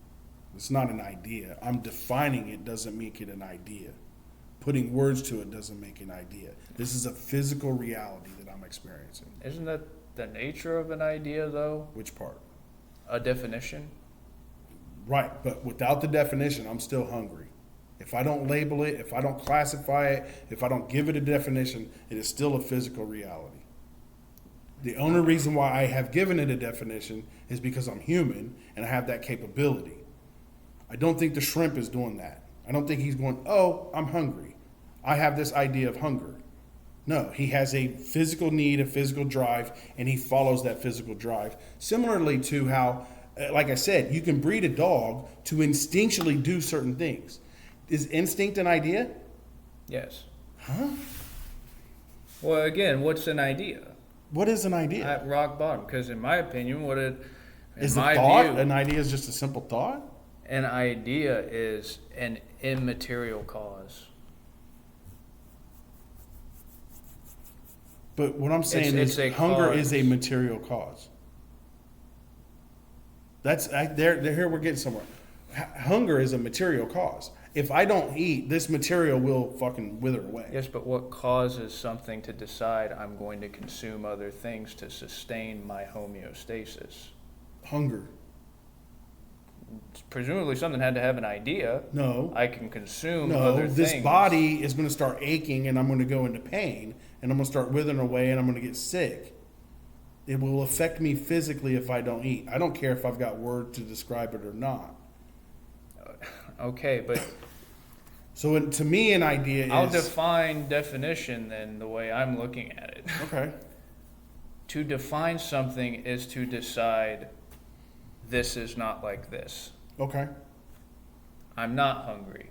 It's not an idea. I'm defining it doesn't make it an idea. Putting words to it doesn't make an idea. This is a physical reality that I'm experiencing. Isn't that the nature of an idea, though? Which part? A definition? Right, but without the definition, I'm still hungry. If I don't label it, if I don't classify it, if I don't give it a definition, it is still a physical reality. The only reason why I have given it a definition is because I'm human and I have that capability. I don't think the shrimp is doing that. I don't think he's going, oh, I'm hungry. I have this idea of hunger. No, he has a physical need, a physical drive, and he follows that physical drive. Similarly to how, like I said, you can breed a dog to instinctually do certain things. Is instinct an idea? Yes. Huh? Well, again, what's an idea? What is an idea? At rock bottom, because in my opinion, Is a thought an idea is just a simple thought? An idea is an immaterial cause. But what I'm saying is hunger is a material cause. Here we're getting somewhere. Hunger is a material cause. If I don't eat, this material will fucking wither away. Yes, but what causes something to decide I'm going to consume other things to sustain my homeostasis? Hunger. Presumably something had to have an idea. No. I can consume other things. This body is going to start aching and I'm going to go into pain and I'm going to start withering away and I'm going to get sick. It will affect me physically if I don't eat. I don't care if I've got words to describe it or not. Okay, but so to me, an idea is... I'll define definition then the way I'm looking at it. Okay. To define something is to decide this is not like this. Okay. I'm not hungry.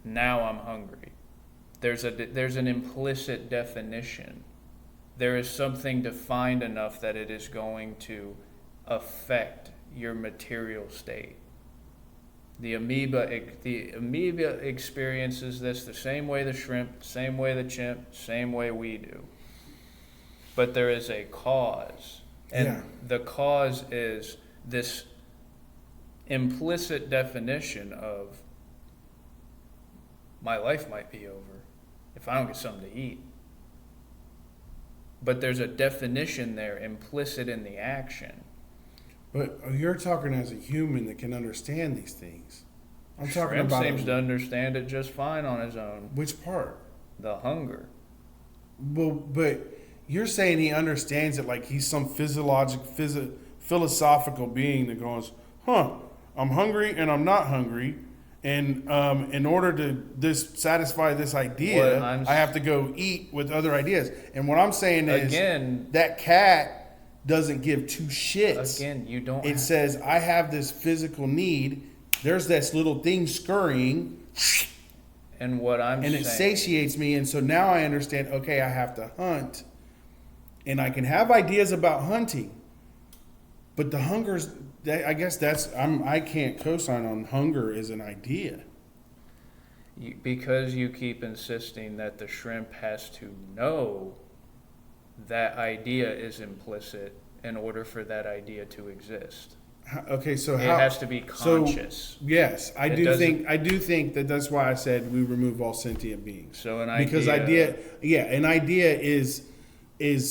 Now I'm hungry. There's an implicit definition. There is something defined enough that it is going to affect your material state. The amoeba experiences this the same way the shrimp, same way the chimp, same way we do. but there is a cause. And Yeah. the cause is this implicit definition of my life might be over if I don't get something to eat. But there's a definition there implicit in the action. But you're talking as a human that can understand these things. I'm talking Shrimp about seems to understand it just fine on his own. which part? The hunger. Well, but you're saying he understands it like he's some philosophical being that goes, I'm hungry and I'm not hungry. And in order to satisfy this idea, I have to go eat with other ideas. And what I'm saying is, Again, that cat doesn't give two shits. again, you don't. It says, I have this physical need. There's this little thing scurrying, And what I'm and saying, it satiates me. And so now I understand, okay, I have to hunt. And I can have ideas about hunting. But the hunger's, I guess I can't co-sign on hunger as an idea. because you keep insisting that the shrimp has to know that idea is implicit in order for that idea to exist. Okay, so It how has to be conscious. Yes, I It do doesn't- think that that's why I said we remove all sentient beings. So an Because an idea is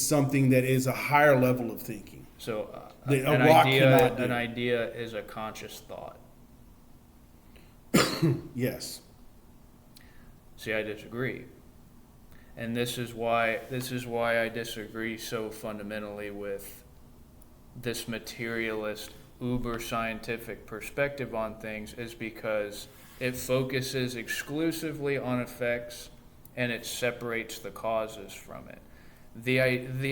something that is a higher level of thinking. So That a rock cannot do. an idea is a conscious thought. Yes. See, I disagree. And this is why I disagree so fundamentally with this materialist uber scientific perspective on things, is because it focuses exclusively on effects and it separates the causes from it. The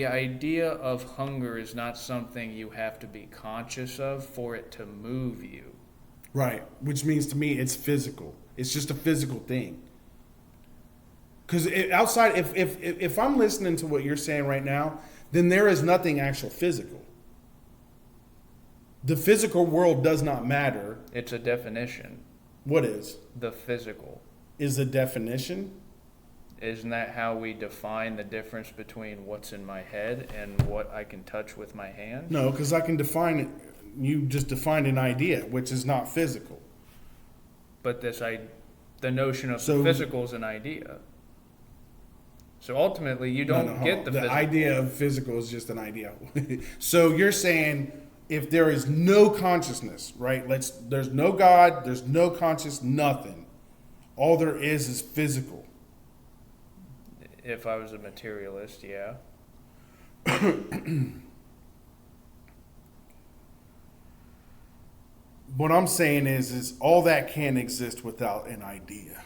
idea of hunger is not something you have to be conscious of for it to move you. Right. Which means to me it's physical. It's just a physical thing. Because outside, if I'm listening to what you're saying right now, then there is nothing actual physical. The physical world does not matter. It's a definition. What is? The physical. Is a definition? Isn't that how we define the difference between what's in my head and what I can touch with my hand? No, because I can define it. You just defined an idea, which is not physical. But the notion of So- the physical is an idea. So ultimately, you don't No, get the physical. idea of physical is just an idea. So you're saying if there is no consciousness, right? There's no God, there's no conscious, nothing. All there is physical. If I was a materialist, yeah. What I'm saying is all that can't exist without an idea.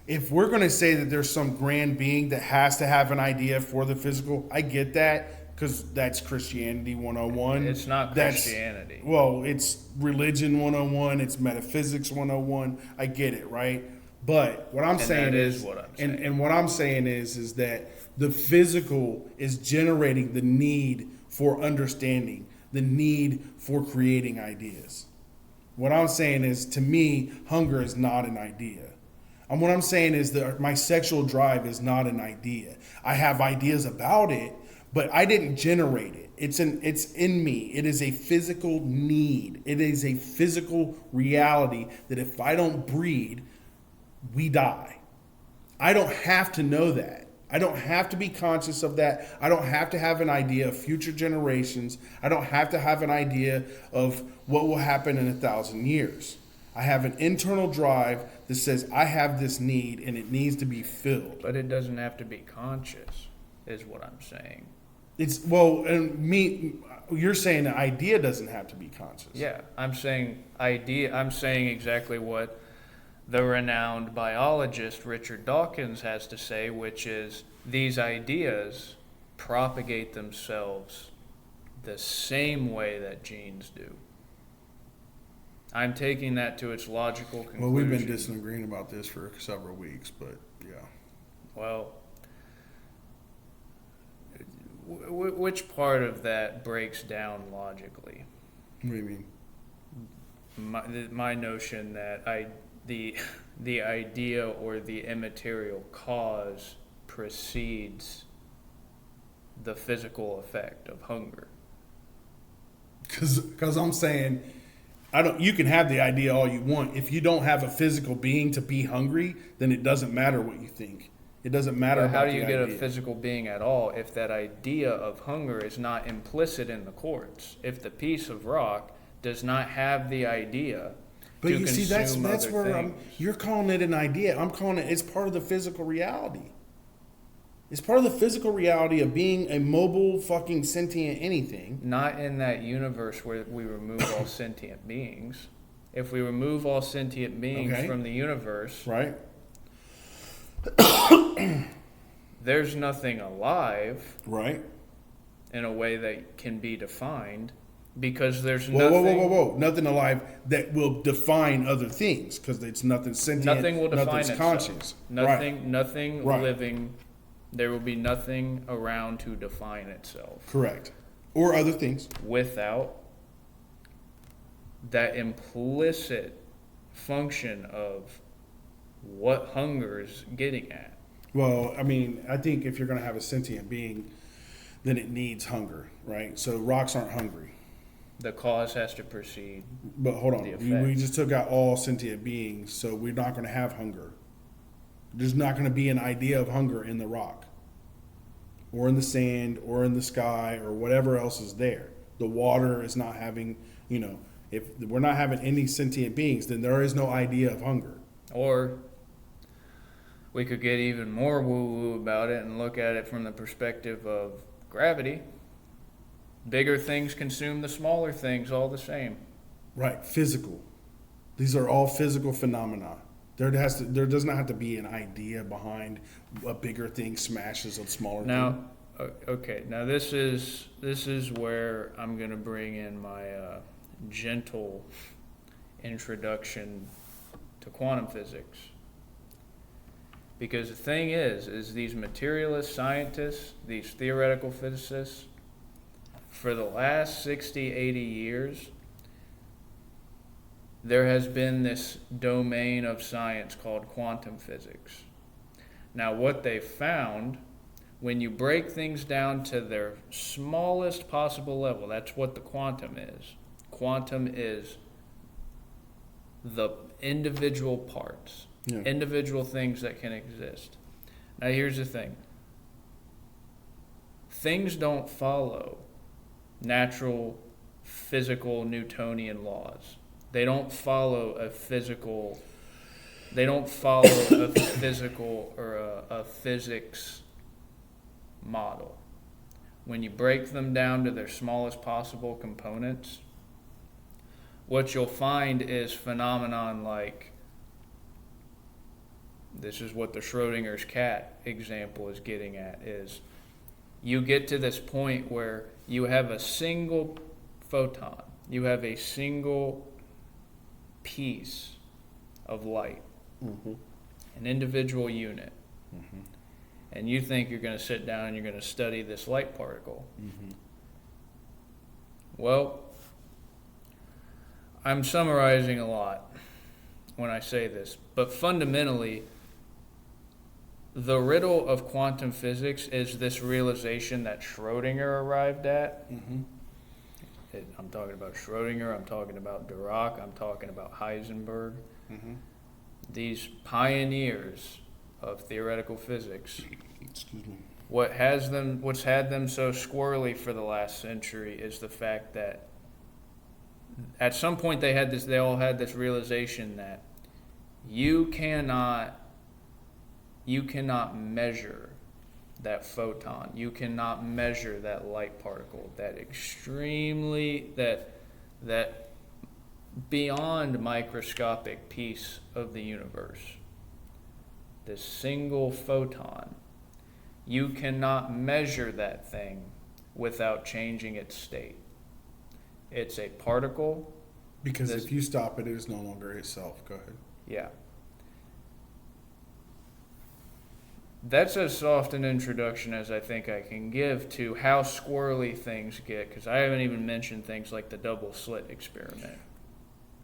If we're going to say that there's some grand being that has to have an idea for the physical, I get that, because that's Christianity 101. It's not Christianity. Well, it's religion 101, it's metaphysics 101. I get it, right? But what I'm saying that is, is what I'm saying. And what I'm saying is that the physical is generating the need for understanding, the need for creating ideas. What I'm saying is, to me, hunger is not an idea. And what I'm saying is that my sexual drive is not an idea. I have ideas about it, but I didn't generate it. It's in me. It is a physical need. It is a physical reality that if I don't breed, we die. I don't have to know that. I don't have to be conscious of that. I don't have to have an idea of future generations. I don't have to have an idea of what will happen in 1,000 years. I have an internal drive that says I have this need and it needs to be filled. But it doesn't have to be conscious, is what I'm saying. You're saying the idea doesn't have to be conscious. Yeah, I'm saying exactly what the renowned biologist Richard Dawkins has to say, which is these ideas propagate themselves the same way that genes do. I'm taking that to its logical conclusion. Well, we've been disagreeing about this for several weeks, but yeah. Well, which part of that breaks down logically? What do you mean? My notion that the idea or the immaterial cause precedes the physical effect of hunger. Because I'm saying, you can have the idea all you want. If you don't have a physical being to be hungry, then it doesn't matter what you think. It doesn't matter But about how do you the get idea. a physical being at all if that idea of hunger is not implicit in the quartz? If the piece of rock does not have the idea But to you see, that's consume other where things. you're calling it an idea. I'm calling it's part of the physical reality. It's part of the physical reality of being a mobile, fucking sentient anything. Not in that universe where we remove all sentient beings. If we remove all sentient beings Okay. from the universe, Right? there's nothing alive Right? in a way that can be defined because there's Whoa, nothing. whoa. Nothing alive that will define other things because it's nothing sentient. Nothing will define nothing's itself. conscious. Nothing Right. living. There will be nothing around to define itself Correct. Or other things. without that implicit function of what hunger is getting at. Well, I mean, I think if you're going to have a sentient being, then it needs hunger, right? So rocks aren't hungry. The cause has to precede. But hold on, The we effect. just took out all sentient beings, so we're not going to have hunger. There's not going to be an idea of hunger in the rock, or in the sand, or in the sky, or whatever else is there. The water is not having, if we're not having any sentient beings, then there is no idea of hunger. Or we could get even more woo-woo about it and look at it from the perspective of gravity. Bigger things consume the smaller things all the same. Right, physical. These are all physical phenomena. There does not have to be an idea behind a bigger thing smashes a smaller thing. Now, okay, now this is where I'm going to bring in my gentle introduction to quantum physics. Because the thing is these materialist scientists, these theoretical physicists, for the last 60, 80 years, there has been this domain of science called quantum physics. Now, what they found, when you break things down to their smallest possible level, that's what the quantum is. Quantum is the individual parts, individual things that can exist. Now, here's the thing. Things don't follow natural, physical, Newtonian laws. They don't follow a physical or a physics model. When you break them down to their smallest possible components, what you'll find is phenomenon like, this is what the Schrodinger's cat example is getting at, is you get to this point where you have a single photon, you have a single piece of light, an individual unit, and you think you're going to sit down and you're going to study this light particle. Well, I'm summarizing a lot when I say this, but fundamentally, the riddle of quantum physics is this realization that Schrodinger arrived at. I'm talking about Schrodinger, I'm talking about Dirac, I'm talking about Heisenberg. These pioneers of theoretical physics. Excuse me. What's had them so squirrely for the last century is the fact that at some point they all had this realization that you cannot measure that photon. You cannot measure that light particle, that beyond microscopic piece of the universe. This single photon. You cannot measure that thing without changing its state. It's a particle. Because if you stop it, it is no longer itself. Go ahead. Yeah. That's as soft an introduction as I think I can give to how squirrely things get, because I haven't even mentioned things like the double slit experiment.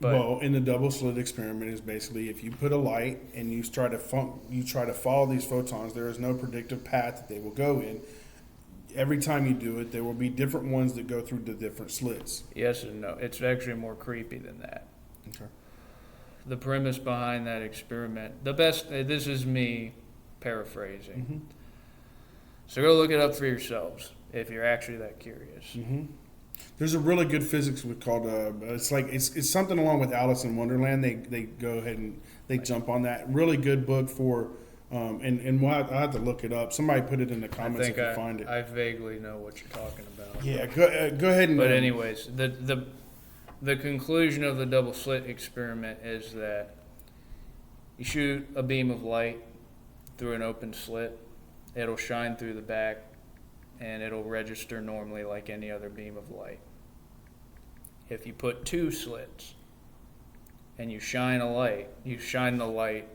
Well, in the double slit experiment is basically if you put a light and you try to follow these photons, there is no predictive path that they will go in. every time you do it, there will be different ones that go through the different slits. Yes and no. It's actually more creepy than that. Okay. The premise behind that experiment, this is me paraphrasing. Mm-hmm. So go look it up for yourselves if you're actually that curious. Mm-hmm. There's a really good physics book called it's something along with Alice in Wonderland. They go ahead and they jump on that. Really good book for and I have to look it up. Somebody put it in the comments if you find it. I vaguely know what you're talking about. Yeah, go ahead and. But anyways, the conclusion of the double slit experiment is that you shoot a beam of light through an open slit. It'll shine through the back, and it'll register normally like any other beam of light. If you put two slits and you shine the light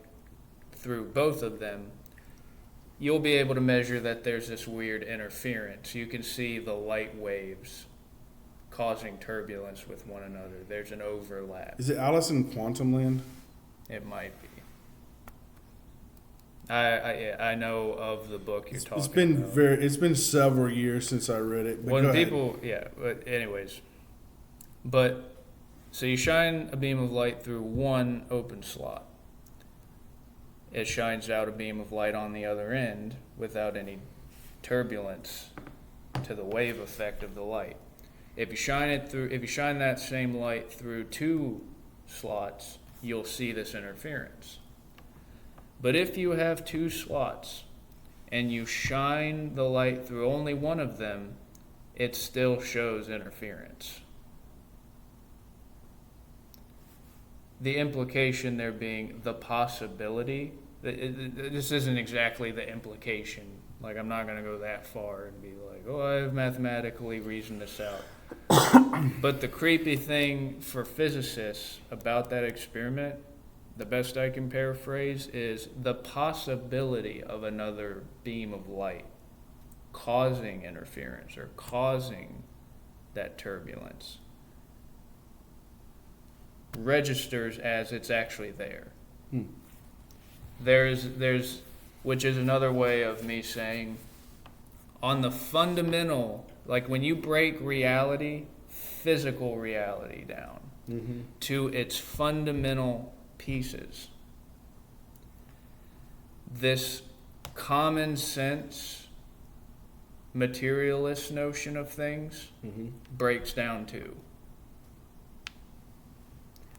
through both of them, you'll be able to measure that there's this weird interference. You can see the light waves causing turbulence with one another. There's an overlap. Is it Alice in Quantum Land? It might be. I know of the book you're talking about. It's been several years since I read it. But but anyways. So you shine a beam of light through one open slot. It shines out a beam of light on the other end without any turbulence to the wave effect of the light. If you shine that same light through two slots, you'll see this interference. But if you have two slots and you shine the light through only one of them, it still shows interference. The implication there being the possibility, this isn't exactly the implication. Like, I'm not going to go that far and be like, oh, I've mathematically reasoned this out. But the creepy thing for physicists about that experiment, the best I can paraphrase, is the possibility of another beam of light causing interference or causing that turbulence registers as it's actually there. There's which is another way of me saying, on the fundamental, like when you break reality, physical reality down to its fundamental pieces, this common sense materialist notion of things breaks down too.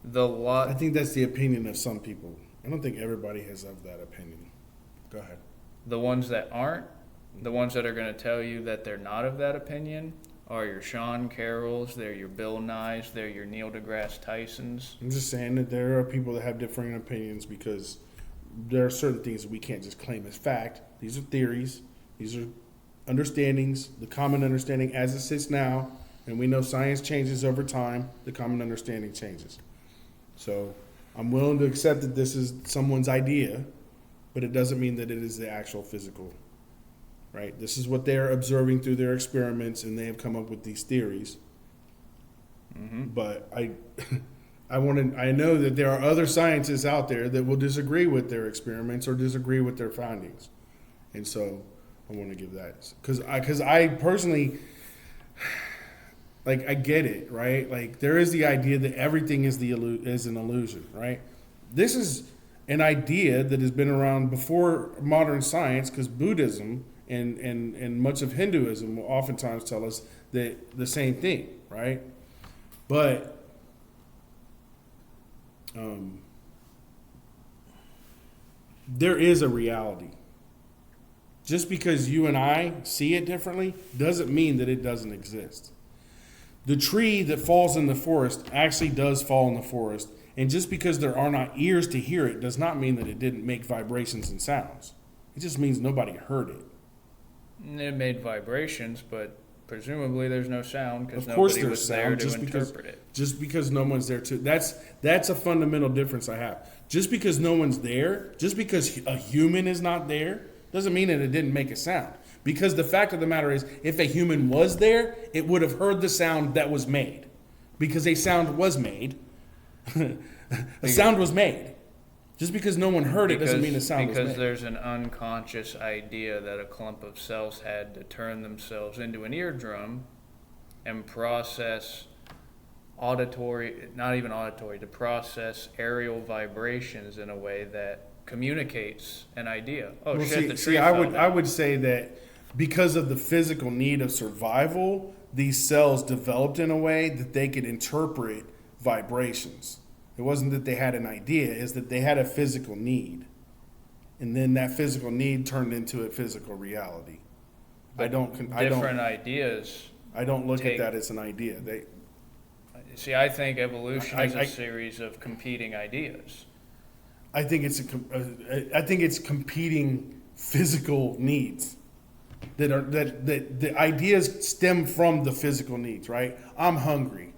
I think that's the opinion of some people. I don't think everybody has of that opinion. Go ahead. The ones that aren't, the ones that are going to tell you that they're not of that opinion, are your Sean Carrolls, they're your Bill Nyes, they're your Neil deGrasse Tysons. I'm just saying that there are people that have differing opinions because there are certain things that we can't just claim as fact. These are theories. These are understandings, the common understanding as it sits now, and we know science changes over time, the common understanding changes. So I'm willing to accept that this is someone's idea, but it doesn't mean that it is the actual physical, right? This is what they're observing through their experiments, and they have come up with these theories. But I know that there are other scientists out there that will disagree with their experiments or disagree with their findings, and so I want to give that because I personally, like, I get it, right? Like, there is the idea that everything is an illusion, right? This is an idea that has been around before modern science, because Buddhism and much of Hinduism will oftentimes tell us that the same thing, right? But there is a reality. Just because you and I see it differently doesn't mean that it doesn't exist. The tree that falls in the forest actually does fall in the forest, and just because there are not ears to hear it does not mean that it didn't make vibrations and sounds. It just means nobody heard it. It made vibrations, but presumably there's no sound because Of course nobody there's was there sound, to interpret it. Just because no one's there to that's a fundamental difference I have. Just because no one's there, just because a human is not there, doesn't mean that it didn't make a sound. Because the fact of the matter is, if a human was there, it would have heard the sound that was made. Because a sound was made. A sound was made. Just because no one heard it doesn't mean the sound was because made. there's an unconscious idea that a clump of cells had to turn themselves into an eardrum and process to process aerial vibrations in a way that communicates an idea. Oh, Well, shit, the see, tree I fell would down. say that because of the physical need of survival, these cells developed in a way that they could interpret vibrations. It wasn't that they had an idea; it's that they had a physical need, and then that physical need turned into a physical reality. Different ideas. I don't look take- at that as an idea. See, I think evolution is I- a series of competing ideas. I think it's competing physical needs that the ideas stem from the physical needs, right? I'm hungry,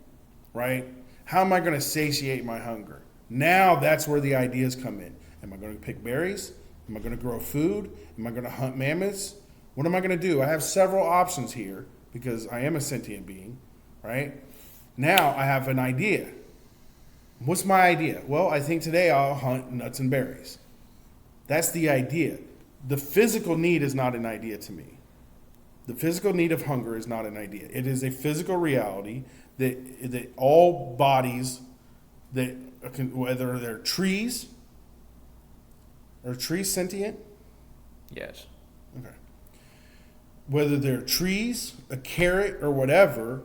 right? How am I going to satiate my hunger? Now that's where the ideas come in. Am I going to pick berries? Am I going to grow food? Am I going to hunt mammoths? What am I going to do? I have several options here because I am a sentient being, right? Now I have an idea. What's my idea? Well, I think today I'll hunt nuts and berries. That's the idea. The physical need is not an idea to me. The physical need of hunger is not an idea. It is a physical reality that all bodies, that whether they're trees, are trees sentient? Yes. Okay. Whether they're trees, a carrot, or whatever,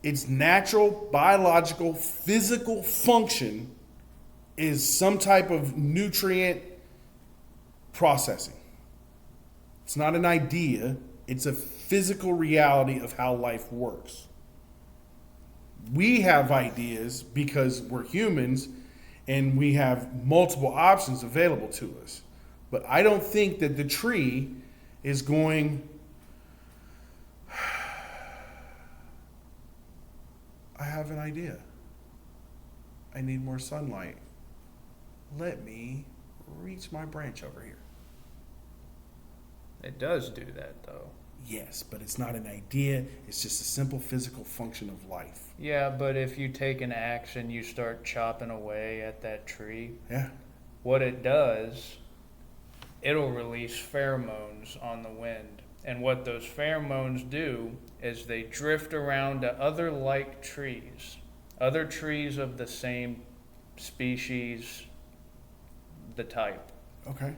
its natural, biological, physical function is some type of nutrient processing. It's not an idea, it's a physical reality of how life works. We have ideas because we're humans and we have multiple options available to us. But I don't think that the tree is going, I have an idea. I need more sunlight. Let me reach my branch over here. It does do that, though. Yes, but it's not an idea. It's just a simple physical function of life. Yeah, but if you take an axe and you start chopping away at that tree, Yeah. what it does, it'll release pheromones on the wind. And what those pheromones do is they drift around to other like trees, other trees of the same species, the type. Okay.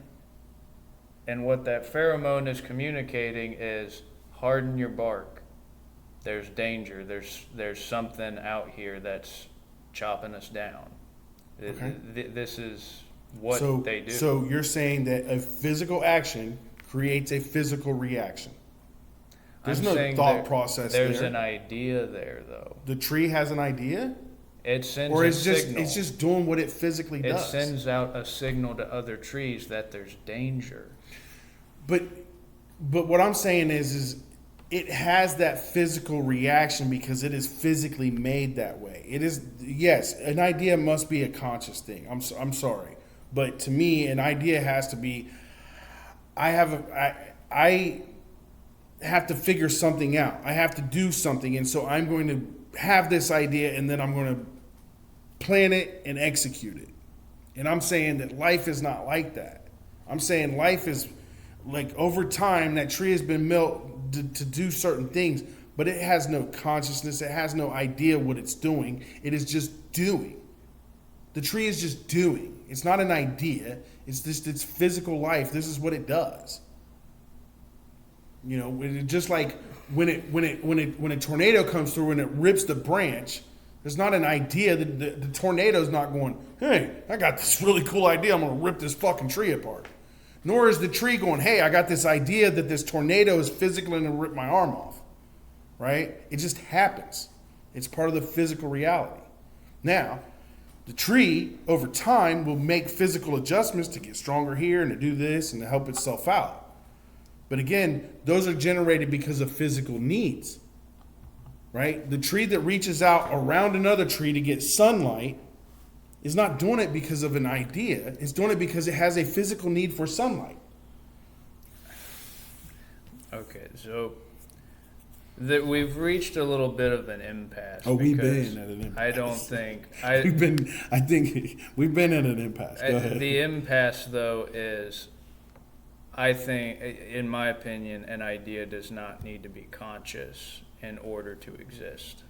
And what that pheromone is communicating is harden your bark. There's danger. There's something out here that's chopping us down. Okay. This is what they do. So you're saying that a physical action creates a physical reaction. There's I'm no saying thought process there. There's an idea there, though. The tree has an idea? It sends Or a it's just signal. it's just doing what it physically It does. sends out a signal to other trees that there's danger. But what I'm saying is it has that physical reaction because it is physically made that way. It is, yes, an idea must be a conscious thing. I'm sorry, but to me, an idea has to be. I have to figure something out. I have to do something, and so I'm going to have this idea, and then I'm going to plan it and execute it. And I'm saying that life is not like that. I'm saying life is like over time that tree has been built to do certain things, but it has no consciousness. It has no idea what it's doing. It is just doing. The tree is just doing. It's not an idea. It's just its physical life. This is what it does. You know, it just like when a tornado comes through and it rips the branch, there's not an idea. The tornado's not going, hey, I got this really cool idea. I'm going to rip this fucking tree apart. Nor is the tree going, hey, I got this idea that this tornado is physically going to rip my arm off. Right? It just happens. It's part of the physical reality. Now, the tree, over time, will make physical adjustments to get stronger here and to do this and to help itself out. But again, those are generated because of physical needs. Right? The tree that reaches out around another tree to get sunlight is not doing it because of an idea. It's doing it because it has a physical need for sunlight. Okay, so that we've reached a little bit of an impasse. Oh, we've because been at an impasse. I don't think I think we've been at an impasse. Go ahead. the impasse though is, I think, in my opinion, an idea does not need to be conscious in order to exist.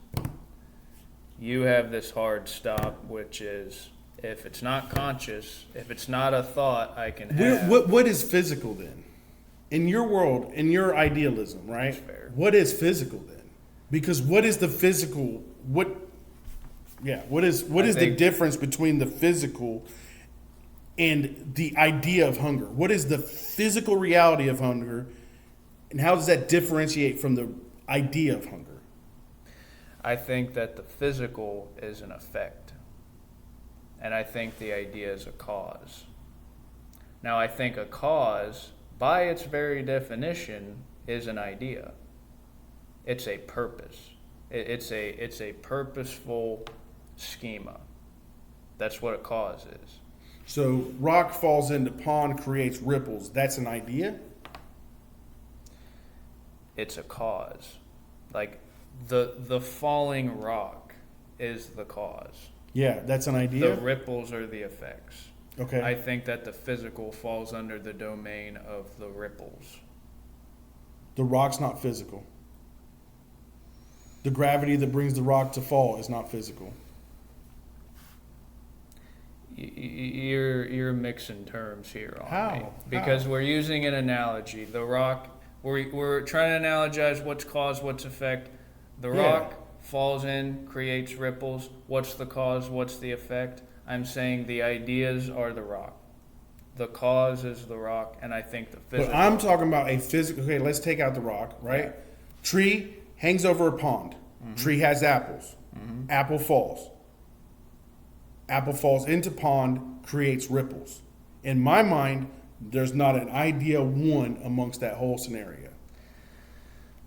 You have this hard stop, which is, if it's not conscious, if it's not a thought I can have. What is physical then? In your world, in your idealism, right? That's fair. What is physical then? Because what is the physical? What is the difference between the physical and the idea of hunger? What is the physical reality of hunger, and how does that differentiate from the idea of hunger? I think that the physical is an effect, and I think the idea is a cause. Now, I think a cause, by its very definition, is an idea. It's a purpose. It's a purposeful schema. That's what a cause is. So rock falls into pond, creates ripples. That's an idea? It's a cause. Like the falling rock is the cause. Yeah, that's an idea. The ripples are the effects. Okay. I think that the physical falls under the domain of the ripples. The rock's not physical. The gravity that brings the rock to fall is not physical. You're mixing terms here on How? me because we're using an analogy. The rock, we're trying to analogize what's cause, what's effect. The rock falls in, creates ripples. What's the cause? What's the effect? I'm saying the ideas are the rock. The cause is the rock, and I think the physical. But I'm talking about a physical. Okay, let's take out the rock, right? Yeah. Tree hangs over a pond. Mm-hmm. Tree has apples. Mm-hmm. Apple falls. Apple falls into pond, creates ripples. In my mind, there's not an idea one amongst that whole scenario.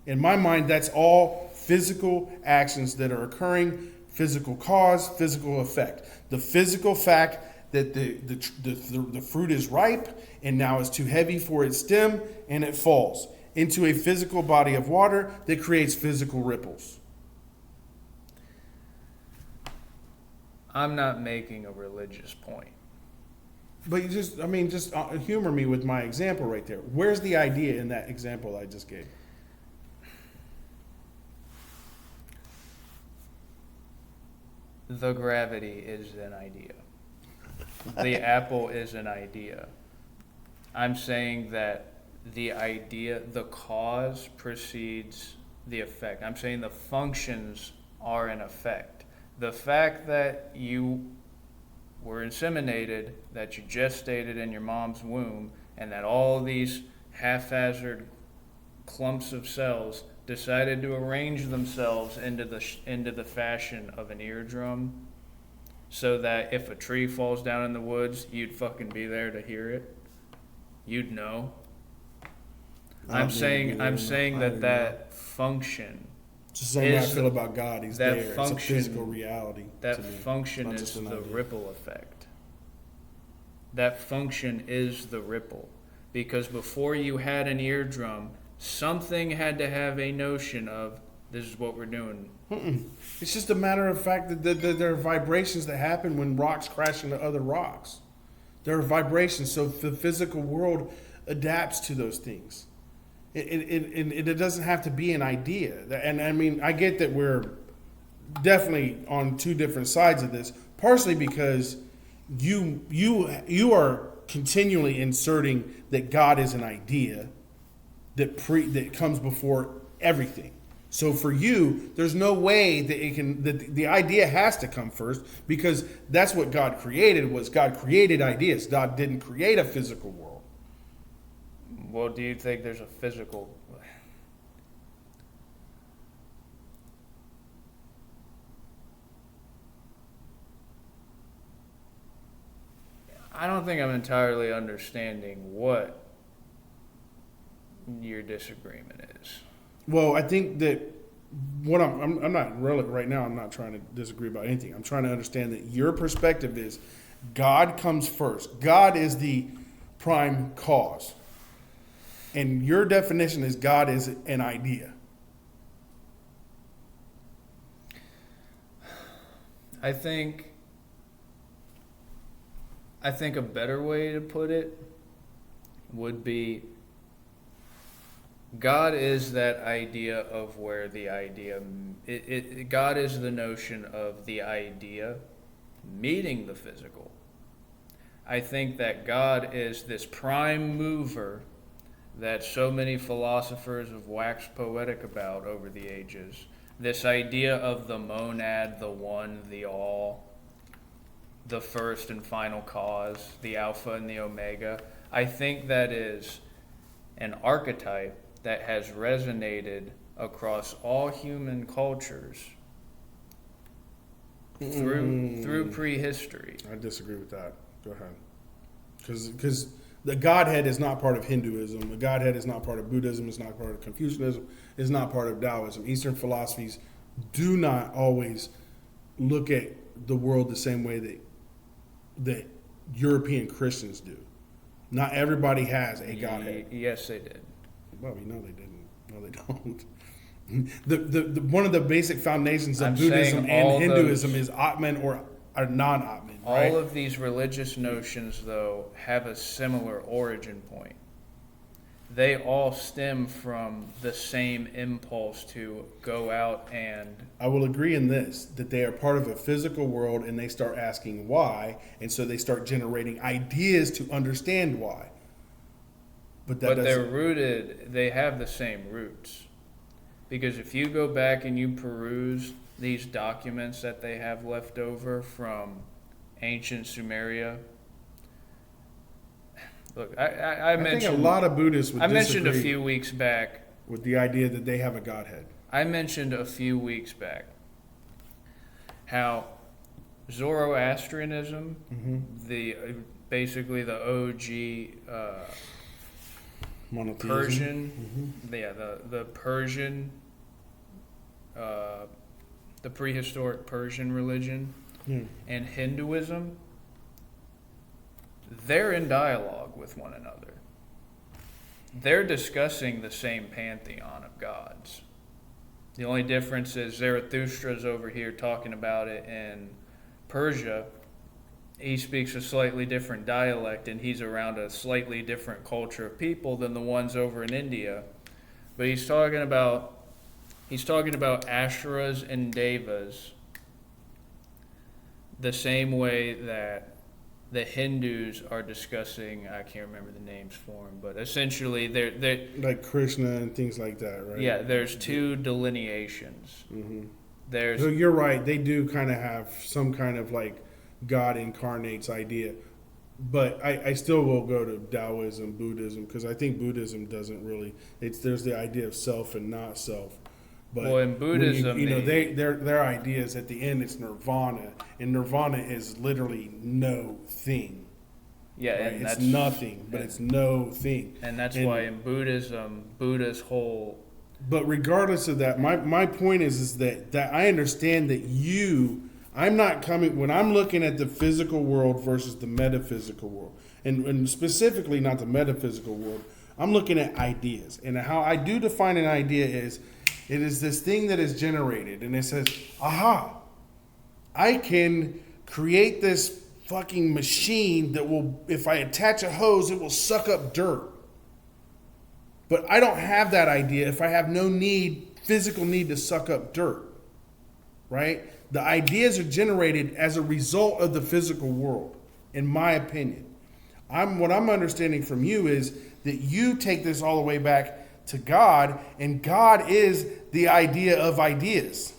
In my mind, that's all physical actions that are occurring, physical cause, physical effect. The physical fact that the fruit is ripe and now it's too heavy for its stem and it falls into a physical body of water that creates physical ripples. I'm not making a religious point. But just humor me with my example right there. Where's the idea in that example I just gave? The gravity is an idea. The apple is an idea. I'm saying that the idea, the cause precedes the effect. I'm saying the functions are an effect. The fact that you were inseminated, that you gestated in your mom's womb, and that all these haphazard clumps of cells decided to arrange themselves into the fashion of an eardrum, so that if a tree falls down in the woods, you'd fucking be there to hear it. You'd know. I'm saying that function. It's the same way I feel about God. He's that there. Function, it's a physical reality. That function is the ripple effect. That function is the ripple. Because before you had an eardrum, something had to have a notion of, this is what we're doing. It's just a matter of fact that there are vibrations that happen when rocks crash into other rocks. There are vibrations, so the physical world adapts to those things. It doesn't have to be an idea. And I mean, I get that we're definitely on two different sides of this, partially because you are continually inserting that God is an idea that comes before everything. So for you, there's no way that the idea has to come first, because that's what God created. God created ideas. God didn't create a physical world. Well, do you think there's a physical? I don't think I'm entirely understanding what your disagreement is. Well, I think that what I'm not really right now. I'm not trying to disagree about anything. I'm trying to understand that your perspective is God comes first. God is the prime cause. And your definition is God is an idea. I think a better way to put it would be God is that idea of where the idea, God is the notion of the idea meeting the physical. I think that God is this prime mover that so many philosophers have waxed poetic about over the ages. This idea of the monad, the one, the all, the first and final cause, the alpha and the omega. I think that is an archetype that has resonated across all human cultures through prehistory. I disagree with that. Go ahead. Because the Godhead is not part of Hinduism. The Godhead is not part of Buddhism. It's not part of Confucianism. It's not part of Taoism. Eastern philosophies do not always look at the world the same way that European Christians do. Not everybody has a Godhead. Yes, they did. Well, we know they didn't. No, they don't. The one of the basic foundations of I'm Buddhism saying and all Hinduism those- is Atman or non-Atman, right? All of these religious notions, though, have a similar origin point. They all stem from the same impulse to go out and... I will agree in this, that they are part of a physical world and they start asking why, and so they start generating ideas to understand why. But they're rooted, they have the same roots. Because if you go back and you peruse these documents that they have left over from ancient Sumeria, look, I mentioned... think a lot of Buddhists would I mentioned a disagree few weeks back... with the idea that they have a Godhead. I mentioned a few weeks back how Zoroastrianism, basically the OG Monotheism. Persian, the Persian, the prehistoric Persian religion, and Hinduism, they're in dialogue with one another. They're discussing the same pantheon of gods. The only difference is Zarathustra's over here talking about it in Persia. He speaks a slightly different dialect, and he's around a slightly different culture of people than the ones over in India. But he's talking about Asheras and Devas the same way that the Hindus are discussing, I can't remember the names for them, but essentially they're like Krishna and things like that, right? yeah, there's two delineations. So you're right. They do kind of have some kind of like God incarnates idea. But I still will go to Taoism, Buddhism, because I think Buddhism doesn't really, there's the idea of self and not self. But well, in Buddhism, their ideas at the end, it's nirvana, and nirvana is literally no thing. yeah, Right? and It's that's nothing, but it's no thing. and that's why in Buddhism, Buddha's whole But regardless of that, my point is that I understand that I'm not coming, when I'm looking at the physical world versus the metaphysical world, and specifically not the metaphysical world, I'm looking at ideas. And how I do define an idea is, it is this thing that is generated, and it says, aha, I can create this fucking machine that will, if I attach a hose, it will suck up dirt. But I don't have that idea if I have no physical need to suck up dirt, right? The ideas are generated as a result of the physical world, in my opinion. What I'm understanding from you is that you take this all the way back to God, and God is the idea of ideas.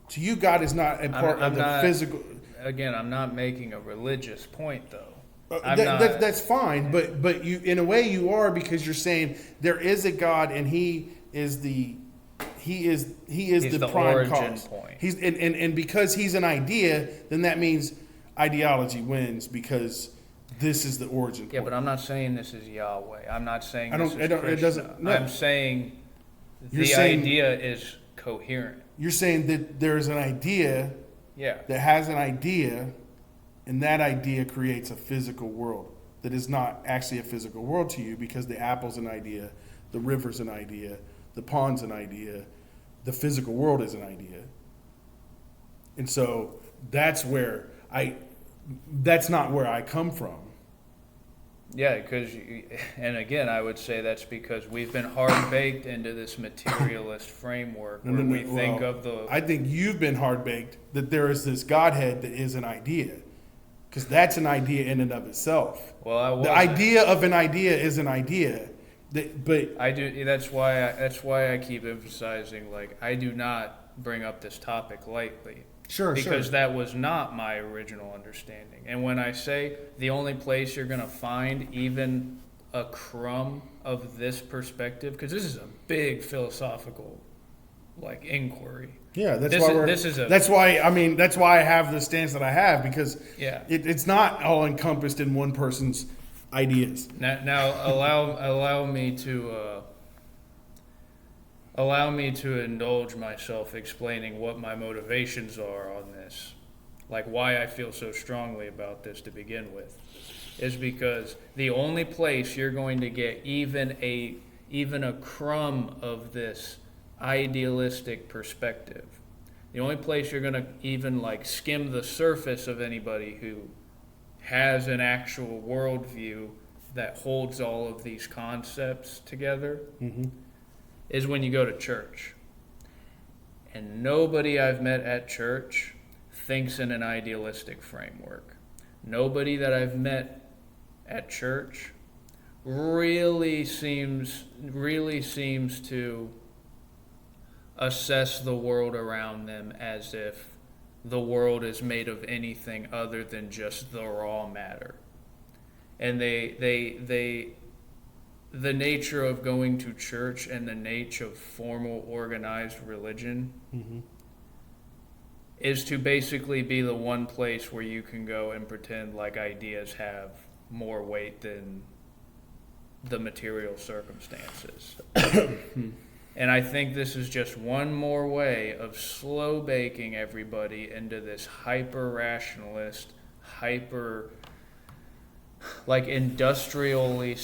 To you, God is not a part of the physical. Again, I'm not making a religious point, though. That's fine, but you, in a way, you are, because you're saying there is a God, and He is the prime origin cause. point. He's and because He's an idea, then that means ideology wins, because this is the origin point. Yeah, but I'm not saying this is Yahweh. I'm not saying I this don't- is I don't- it Krishna. doesn't- no. I'm saying You're the saying- idea is coherent. You're saying that there's an idea Yeah. that has an idea, and that idea creates a physical world that is not actually a physical world to you, because the apple's an idea, the river's an idea, the pond's an idea, the physical world is an idea. And so that's not where I come from. Yeah, and again, I would say that's because we've been hard baked into this materialist framework where we think of the. I think you've been hard baked that there is this Godhead that is an idea, because that's an idea in and of itself. Well, the idea of an idea is an idea, but I do. That's why I keep emphasizing, like, I do not bring up this topic lightly. Sure. Because that was not my original understanding. And when I say the only place you're going to find even a crumb of this perspective, because this is a big philosophical, like, inquiry. Yeah, that's why I have the stance that I have, because it's not all encompassed in one person's ideas. Now allow me to indulge myself explaining what my motivations are on this, like why I feel so strongly about this to begin with, is because the only place you're going to get even a crumb of this idealistic perspective, the only place you're going to even like skim the surface of anybody who has an actual worldview that holds all of these concepts together, is when you go to church. And nobody I've met at church thinks in an idealistic framework. Nobody that I've met at church really seems to assess the world around them as if the world is made of anything other than just the raw matter. And the nature of going to church and the nature of formal organized religion is to basically be the one place where you can go and pretend like ideas have more weight than the material circumstances. And I think this is just one more way of slow baking everybody into this hyper rationalist, industrial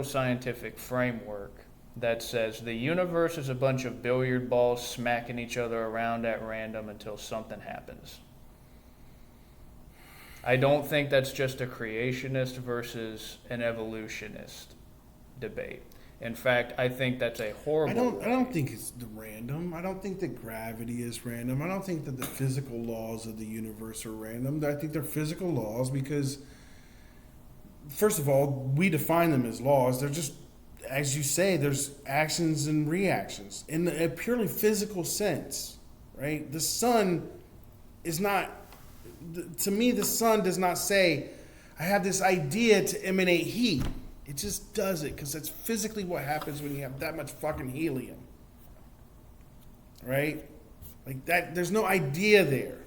scientific framework that says the universe is a bunch of billiard balls smacking each other around at random until something happens. I don't think that's just a creationist versus an evolutionist debate. In fact, I think that's a horrible. I don't think it's random. I don't think that gravity is random. I don't think that the physical laws of the universe are random. I think they're physical laws because, first of all, we define them as laws. They're just, as you say, there's actions and reactions in a purely physical sense, right? The sun is not, to me, the sun does not say, I have this idea to emanate heat. It just does it because that's physically what happens when you have that much fucking helium. Right? Like that, there's no idea there.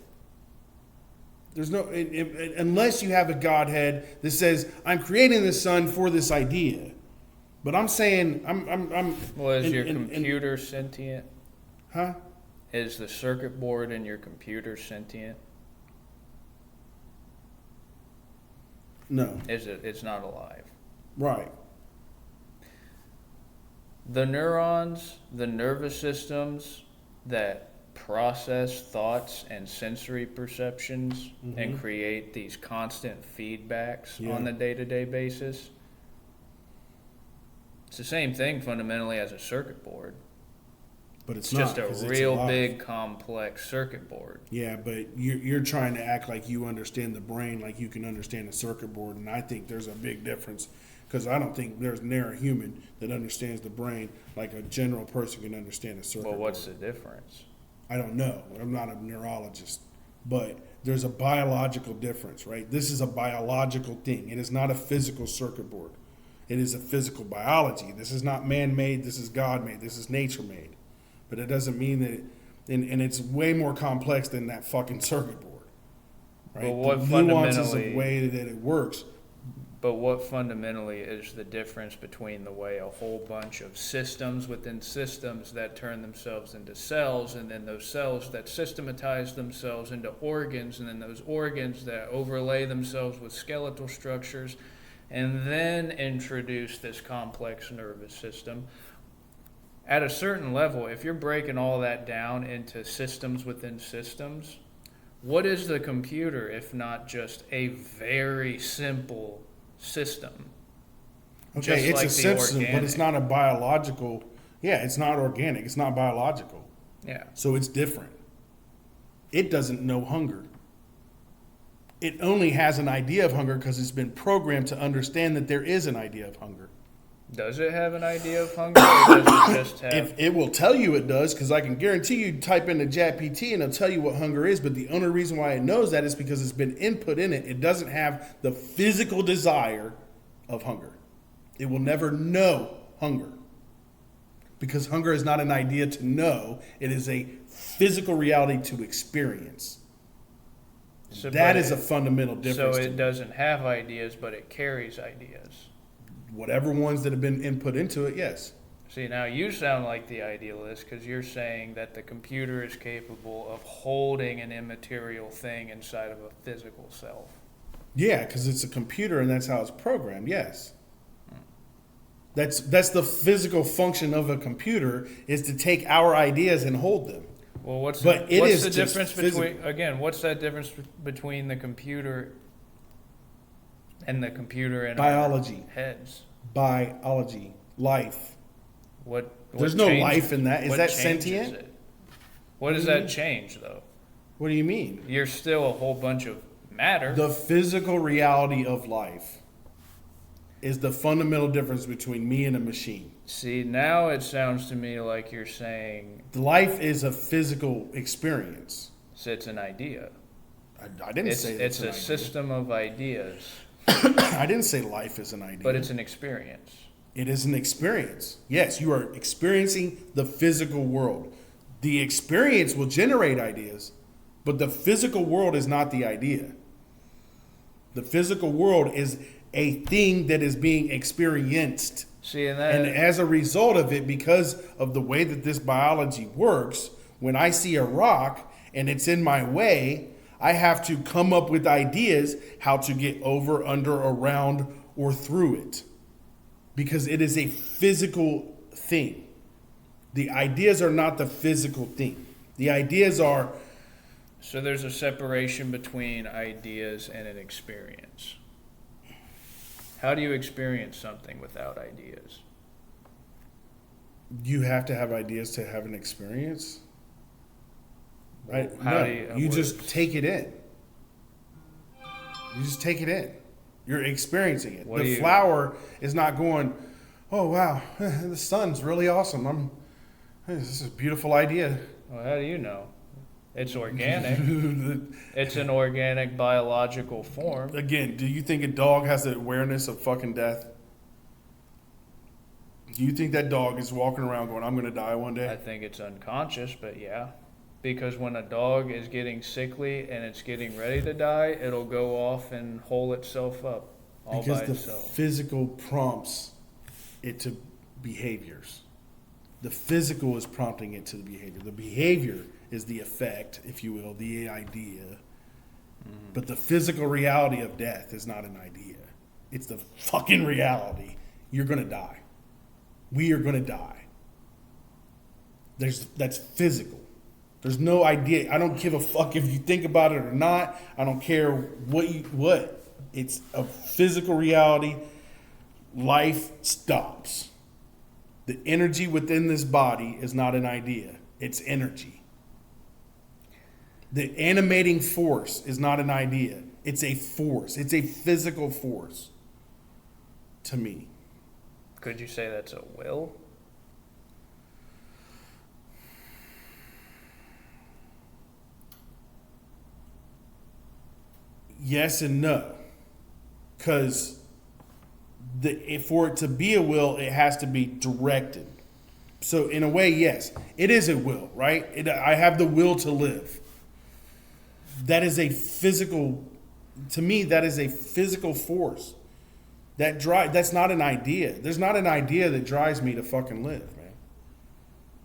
There's no, unless you have a Godhead that says, I'm creating the sun for this idea. But I'm saying, Well, is your computer sentient? Huh? Is the circuit board in your computer sentient? No. It's not alive. Right. The neurons, the nervous systems that process thoughts and sensory perceptions and create these constant feedbacks on the day-to-day basis, it's the same thing fundamentally as a circuit board. But it's just not, a real big complex circuit board. Yeah, but you're trying to act like you understand the brain like you can understand a circuit board, and I think there's a big difference. Because I don't think there's near a human that understands the brain like a general person can understand a circuit board. Well, what's the difference? I don't know. I'm not a neurologist. But there's a biological difference, right? This is a biological thing. It is not a physical circuit board. It is a physical biology. This is not man-made. This is God-made. This is nature-made. But it doesn't mean that and it's way more complex than that fucking circuit board. Right? But what the nuances of the way that it works. But what fundamentally is the difference between the way a whole bunch of systems within systems that turn themselves into cells, and then those cells that systematize themselves into organs, and then those organs that overlay themselves with skeletal structures, and then introduce this complex nervous system? At a certain level, if you're breaking all that down into systems within systems, What is the computer if not just a very simple system? Okay, Just it's like a the system, but it's organic. not a biological. Yeah, it's not organic. It's not biological. Yeah. So it's different. It doesn't know hunger. It only has an idea of hunger because it's been programmed to understand that there is an idea of hunger. Does it have an idea of hunger, or does it just have? If it will tell you it does, because I can guarantee you type into ChatGPT and it'll tell you what hunger is, but the only reason why it knows that is because it's been input in it. It doesn't have the physical desire of hunger. It will never know hunger. Because hunger is not an idea to know, it is a physical reality to experience. So, That but is a fundamental difference. So to it doesn't have ideas, but it carries ideas. whatever ones that have been input into it, yes. See, now you sound like the idealist because you're saying that the computer is capable of holding an immaterial thing inside of a physical self. Yeah, because it's a computer and that's how it's programmed, yes. That's the physical function of a computer, is to take our ideas and hold them. Well, what's But the, it what's is the just difference physical. between, again, what's that difference between the computer and our Biology. heads? Biology, life. What There's no changes- life in that. Is what that changes sentient? it? What does do you that mean? change, though? What do you mean? You're still a whole bunch of matter. The physical reality of life is the fundamental difference between me and a machine. See, now it sounds to me like you're saying Life is a physical experience. it's an idea. I didn't say It's an a idea. system of ideas, I didn't say life is an idea. but it's an experience. It is an experience. Yes, you are experiencing the physical world. The experience will generate ideas, but the physical world is not the idea. The physical world is a thing that is being experienced. See, and And that as a result of it, because of the way that this biology works, when I see a rock and it's in my way, I have to come up with ideas how to get over, under, around, or through it. Because it is a physical thing. The ideas are not the physical thing. The ideas are, so there's a separation between ideas and an experience. How do you experience something without ideas? you have to have ideas to have an experience. Right? How No, do you- you what just is- take it in. You just take it in. You're experiencing it. What do The you- flower is not going, oh wow, the sun's really awesome. This is a beautiful idea. Well, how do you know? It's organic. It's an organic biological form. Again, do you think a dog has the awareness of fucking death? Do you think that dog is walking around going, I'm going to die one I day? think it's unconscious, but yeah. Because when a dog is getting sickly and it's getting ready to die, it'll go off and hole itself up all Because by the itself. physical prompts it to behaviors. The physical is prompting it to the behavior. The behavior is the effect, if you will, the idea. But the physical reality of death is not an idea. It's the fucking reality. You're going to die. We are going to die. That's physical. There's no idea. I don't give a fuck if you think about it or not. I don't care what. It's a physical reality. Life stops. The energy within this body is not an idea. It's energy. The animating force is not an idea. It's a force. It's a physical force to me. Could you say that's a will? Yes and no. Because for it to be a will, it has to be directed. So in a way, yes, it is a will, right? I have the will to live. That is a physical, to me, that is a physical force. That's not an idea. There's not an idea that drives me to fucking live, man.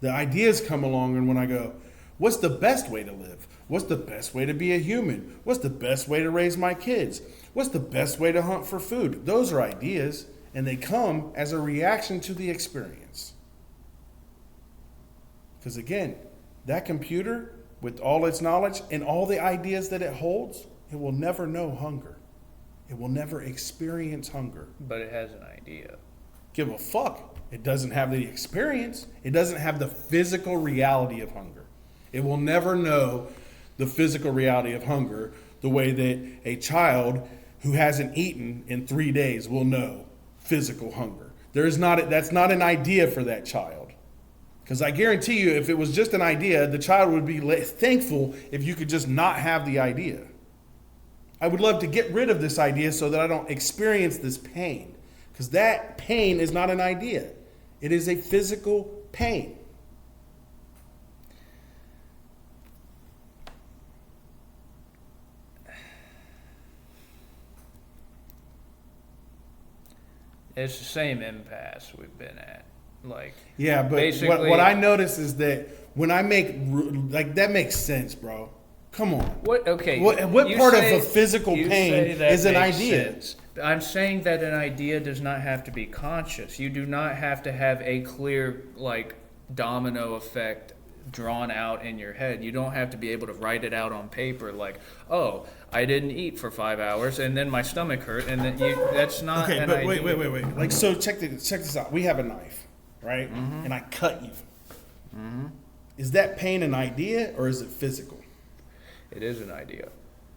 The ideas come along, and when I go, what's the best way to live? What's the best way to be a human? What's the best way to raise my kids? What's the best way to hunt for food? Those are ideas, and they come as a reaction to the experience. Because again, that computer with all its knowledge and all the ideas that it holds, it will never know hunger. It will never experience hunger. But it has an idea. Give a fuck. It doesn't have the experience. It doesn't have the physical reality of hunger. It will never know the physical reality of hunger the way that a child who hasn't eaten in 3 days will know physical hunger. That's not an idea for that child. Because I guarantee you, if it was just an idea, the child would be thankful if you could just not have the idea. I would love to get rid of this idea so that I don't experience this pain. Because that pain is not an idea. It is a physical pain. It's the same impasse we've been at. Like, yeah, but what I notice is that when I make, like, that makes sense, bro. Come on. What? Okay. What part of a physical pain is an idea? Sense. I'm saying that an idea does not have to be conscious. You do not have to have a clear, like, domino effect drawn out in your head. You don't have to be able to write it out on paper like, oh, I didn't eat for 5 hours and then my stomach hurt, and then that's not okay, an but idea. wait. Like, so check this out. We have a knife, right? Mm-hmm. And I cut you. Mm-hmm. Is that pain an idea or is it physical? It is an idea.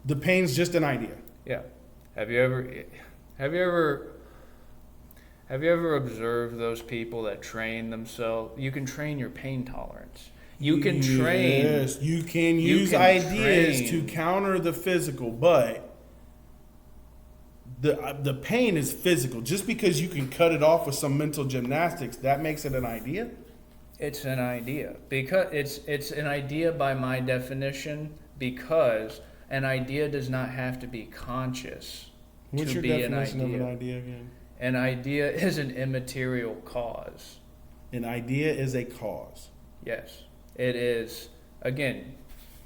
The pain's just an idea. Yeah. Have you ever observed those people that train themselves? You can train your pain tolerance. You can train. Yes, you can use ideas to counter the physical, but the pain is physical. Just because you can cut it off with some mental gymnastics, that makes it an idea? It's an idea. Because it's an idea by my definition, because an idea does not have to be conscious. What's your definition of an idea again? An idea is an immaterial cause. An idea is a cause. Yes. It is, again,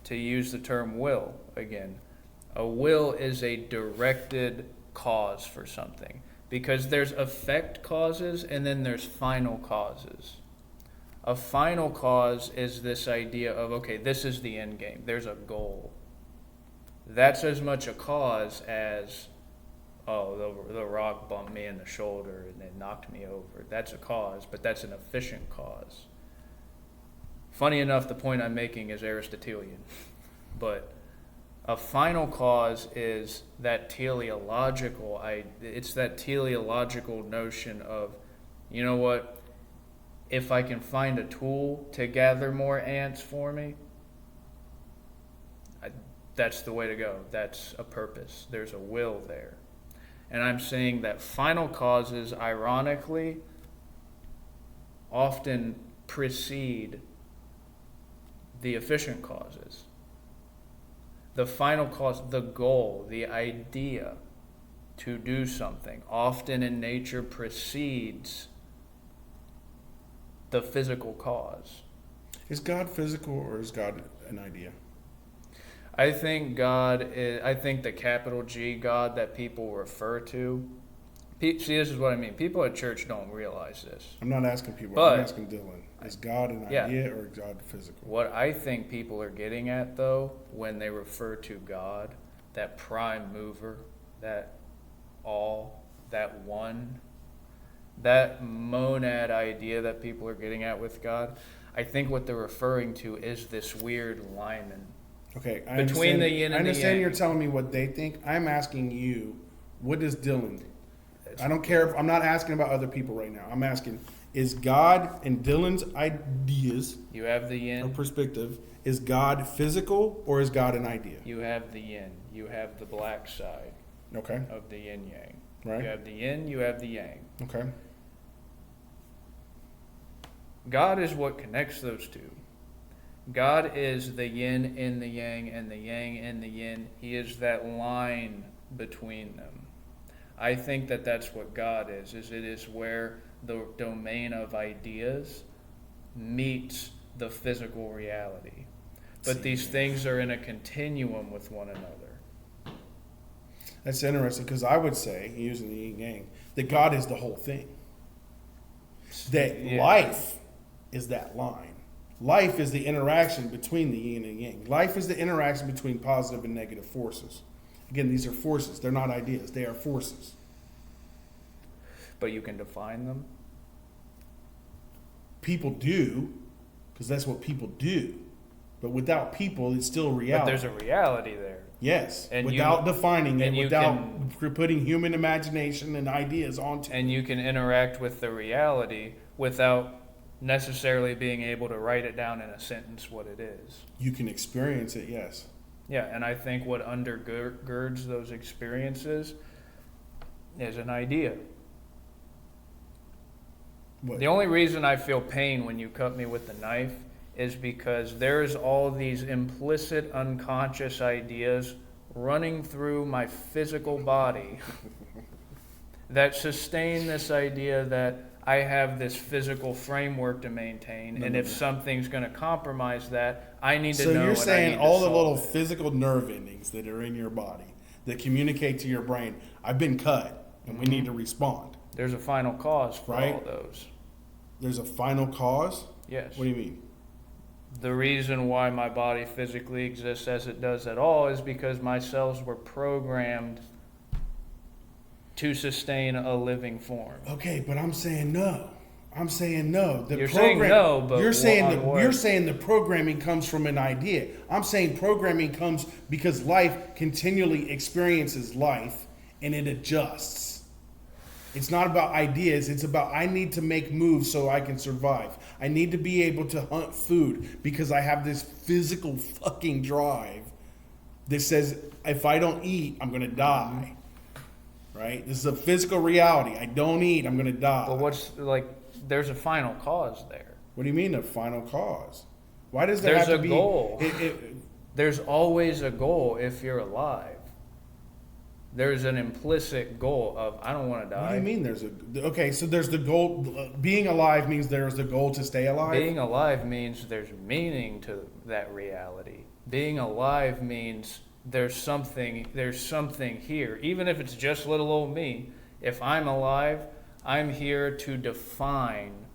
to use the term will, again, a will is a directed cause for something. Because there's effect causes and then there's final causes. A final cause is this idea of, okay, this is the end game. There's a goal. That's as much a cause as, oh, the rock bumped me in the shoulder and it knocked me over. That's a cause, but that's an efficient cause. Funny enough, the point I'm making is Aristotelian. But a final cause is that teleological, it's that teleological notion of, you know what, if I can find a tool to gather more ants for me, that's the way to go. That's a purpose. There's a will there. And I'm saying that final causes, ironically, often precede the efficient causes. The final cause, the goal, the idea to do something, often in nature precedes the physical cause. Is God physical or is God an idea? I think the capital G God that people refer to, see, this is what I mean. People at church don't realize this. I'm not asking people, But I'm asking Dylan. Is God an idea or is God physical? What I think people are getting at, though, when they refer to God, that prime mover, that all, that one, that monad idea that people are getting at with God, I think what they're referring to is this weird alignment. Okay, Between the yin and the yang. I understand you're telling me what they think. I'm asking you, what does Dylan think? I don't care I'm not asking about other people right now. I'm asking, is God and Dylan's ideas, you have the yin, or perspective, is God physical or is God an idea? You have the yin, you have the black side of the yin yang. Right. You have the yin, you have the yang. Okay. God is what connects those two. God is the yin in the yang and the yang in the yin. He is that line between them. I think that that's what God is it is where the domain of ideas meets the physical reality. But these things are in a continuum with one another. That's interesting because I would say, using the yin yang, that God is the whole thing. That life is that line. Life is the interaction between the yin and yang. Life is the interaction between positive and negative forces. Again, these are forces. They're not ideas. They are forces. But you can define them. People do, because that's what people do. But without people, it's still reality. But there's a reality there. Yes, And without defining it, and you without putting human imagination and ideas onto it. And you can interact with the reality without necessarily being able to write it down in a sentence what it is. You can experience it, yes. Yeah, and I think what undergirds those experiences is an idea. What? The only reason I feel pain when you cut me with the knife is because there's all these implicit unconscious ideas running through my physical body that sustain this idea that I have this physical framework to maintain, and if something's going to compromise that, I need to know. So you're saying all the little it. physical nerve endings that are in your body that communicate to your brain, I've been cut, and we need to respond. There's a final cause for Right? all those. There's a final cause? Yes. What do you mean? The reason why my body physically exists as it does at all is because my cells were programmed to sustain a living form. Okay, but I'm saying no. I'm saying no. You're saying no, but you're saying on what? you're saying the programming comes from an idea. I'm saying programming comes because life continually experiences life and it adjusts. It's not about ideas. It's about I need to make moves so I can survive. I need to be able to hunt food because I have this physical fucking drive that says if I don't eat, I'm going to die. Right? This is a physical reality. I don't eat, I'm going to die. But there's a final cause there. What do you mean a final cause? Why does there There's have to a be goal. There's always a goal if you're alive. There's an implicit goal of I don't want to die. What do you mean so there's the goal. Being alive means there's the goal to stay alive? Being alive means there's meaning to that reality. Being alive means there's something here. Even if it's just little old me, if I'm alive, I'm here to define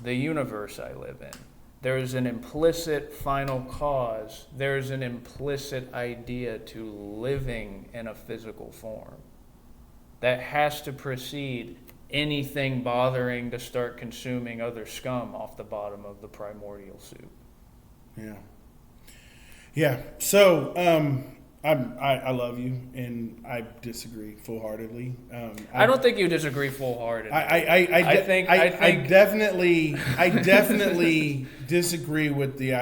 the universe I live in. There's an implicit final cause. There's an implicit idea to living in a physical form that has to precede anything bothering to start consuming other scum off the bottom of the primordial soup. Yeah. Yeah. So, I love you, and I disagree full-heartedly. I don't think you disagree full-heartedly. I definitely disagree with the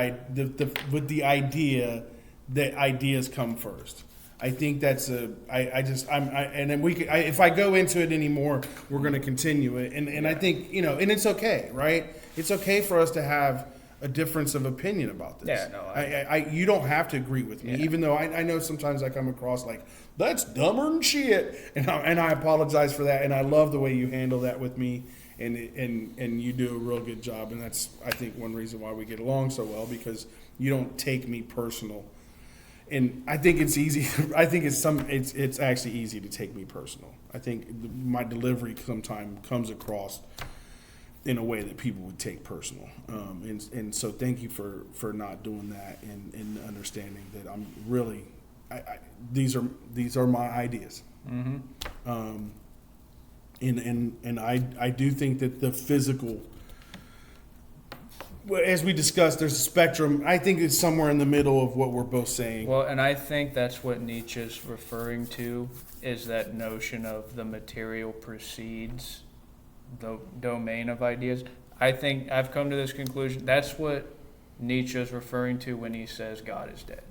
idea that ideas come first. I think that's and then if I go into it anymore, we're going to continue it, and I think and it's okay, right? It's okay for us to have a difference of opinion about this. Yeah, no, you don't have to agree with me, even though I know sometimes I come across like that's dumber than shit, and I apologize for that, and I love the way you handle that with me, and you do a real good job, and that's I think one reason why we get along so well because you don't take me personal, and I think it's easy. I think it's actually easy to take me personal. I think my delivery sometimes comes across in a way that people would take personal. And so thank you for not doing that and understanding that I'm really, these are my ideas. Mm-hmm. And I do think that the physical, as we discussed, there's a spectrum. I think it's somewhere in the middle of what we're both saying. Well, and I think that's what Nietzsche's referring to is that notion of the material precedes the domain of ideas. I think I've come to this conclusion. That's what Nietzsche is referring to when he says God is dead.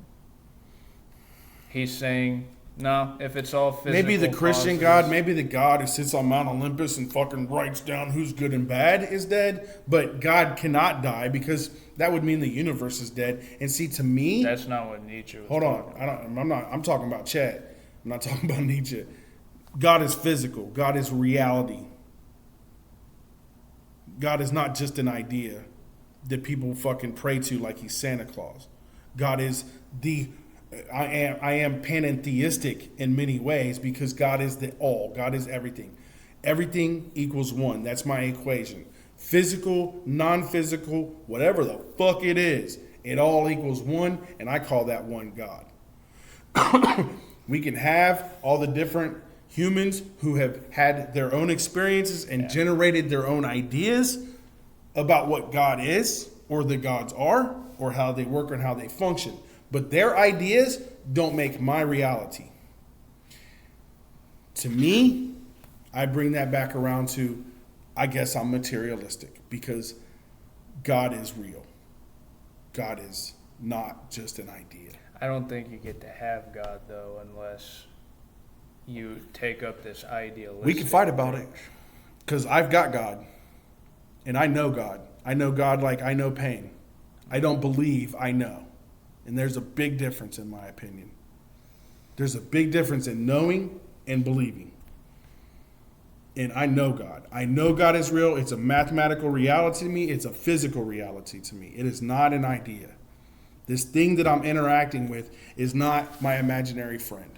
He's saying, no, if it's all physical maybe the Christian causes, God, maybe the God who sits on Mount Olympus and fucking writes down who's good and bad is dead, but God cannot die because that would mean the universe is dead. And see, to me, that's not what Nietzsche was hold on, I'm talking about Chet. I'm not talking about Nietzsche. God is physical. God is reality. God is not just an idea that people fucking pray to like he's Santa Claus. God is I am panentheistic in many ways because God is the all. God is everything. Everything equals one. That's my equation. Physical, non-physical, whatever the fuck it is, it all equals one, and I call that one God. We can have all the different humans who have had their own experiences and generated their own ideas about what God is, or the gods are, or how they work and how they function. But their ideas don't make my reality. To me, I bring that back around to, I guess I'm materialistic, because God is real. God is not just an idea. I don't think you get to have God, though, unless you take up this idealistic. We can fight about it, because I've got God, and I know God. I know God like I know pain. I don't believe, I know. And there's a big difference, in my opinion. There's a big difference in knowing and believing. And I know God. I know God is real. It's a mathematical reality to me. It's a physical reality to me. It is not an idea. This thing that I'm interacting with is not my imaginary friend.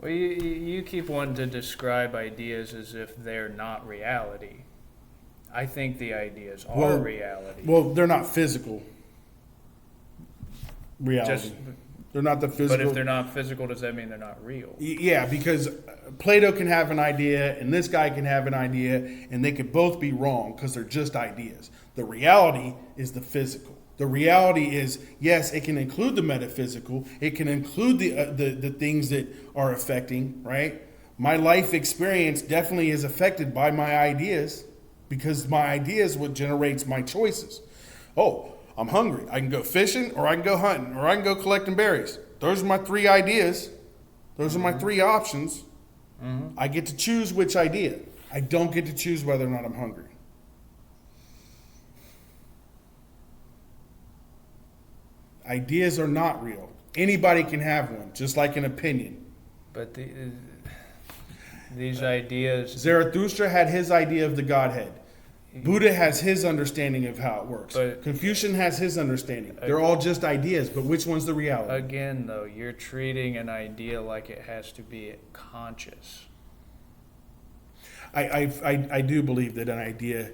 Well, you keep wanting to describe ideas as if they're not reality. I think the ideas are reality. Well, they're not physical reality. They're not the physical. But if they're not physical, does that mean they're not real? Yeah, because Plato can have an idea and this guy can have an idea, and they could both be wrong because they're just ideas. The reality is the physical. The reality is, yes, it can include the metaphysical. It can include the things that are affecting, right? My life experience definitely is affected by my ideas, because my idea is what generates my choices. Oh, I'm hungry. I can go fishing, or I can go hunting, or I can go collecting berries. Those are my three ideas. Those are my three options. Mm-hmm. I get to choose which idea. I don't get to choose whether or not I'm hungry. Ideas are not real. Anybody can have one, just like an opinion. But these ideas... Zarathustra had his idea of the Godhead. Buddha has his understanding of how it works. But Confucian has his understanding. They're all just ideas, but which one's the reality? Again, though, you're treating an idea like it has to be conscious. I do believe that an idea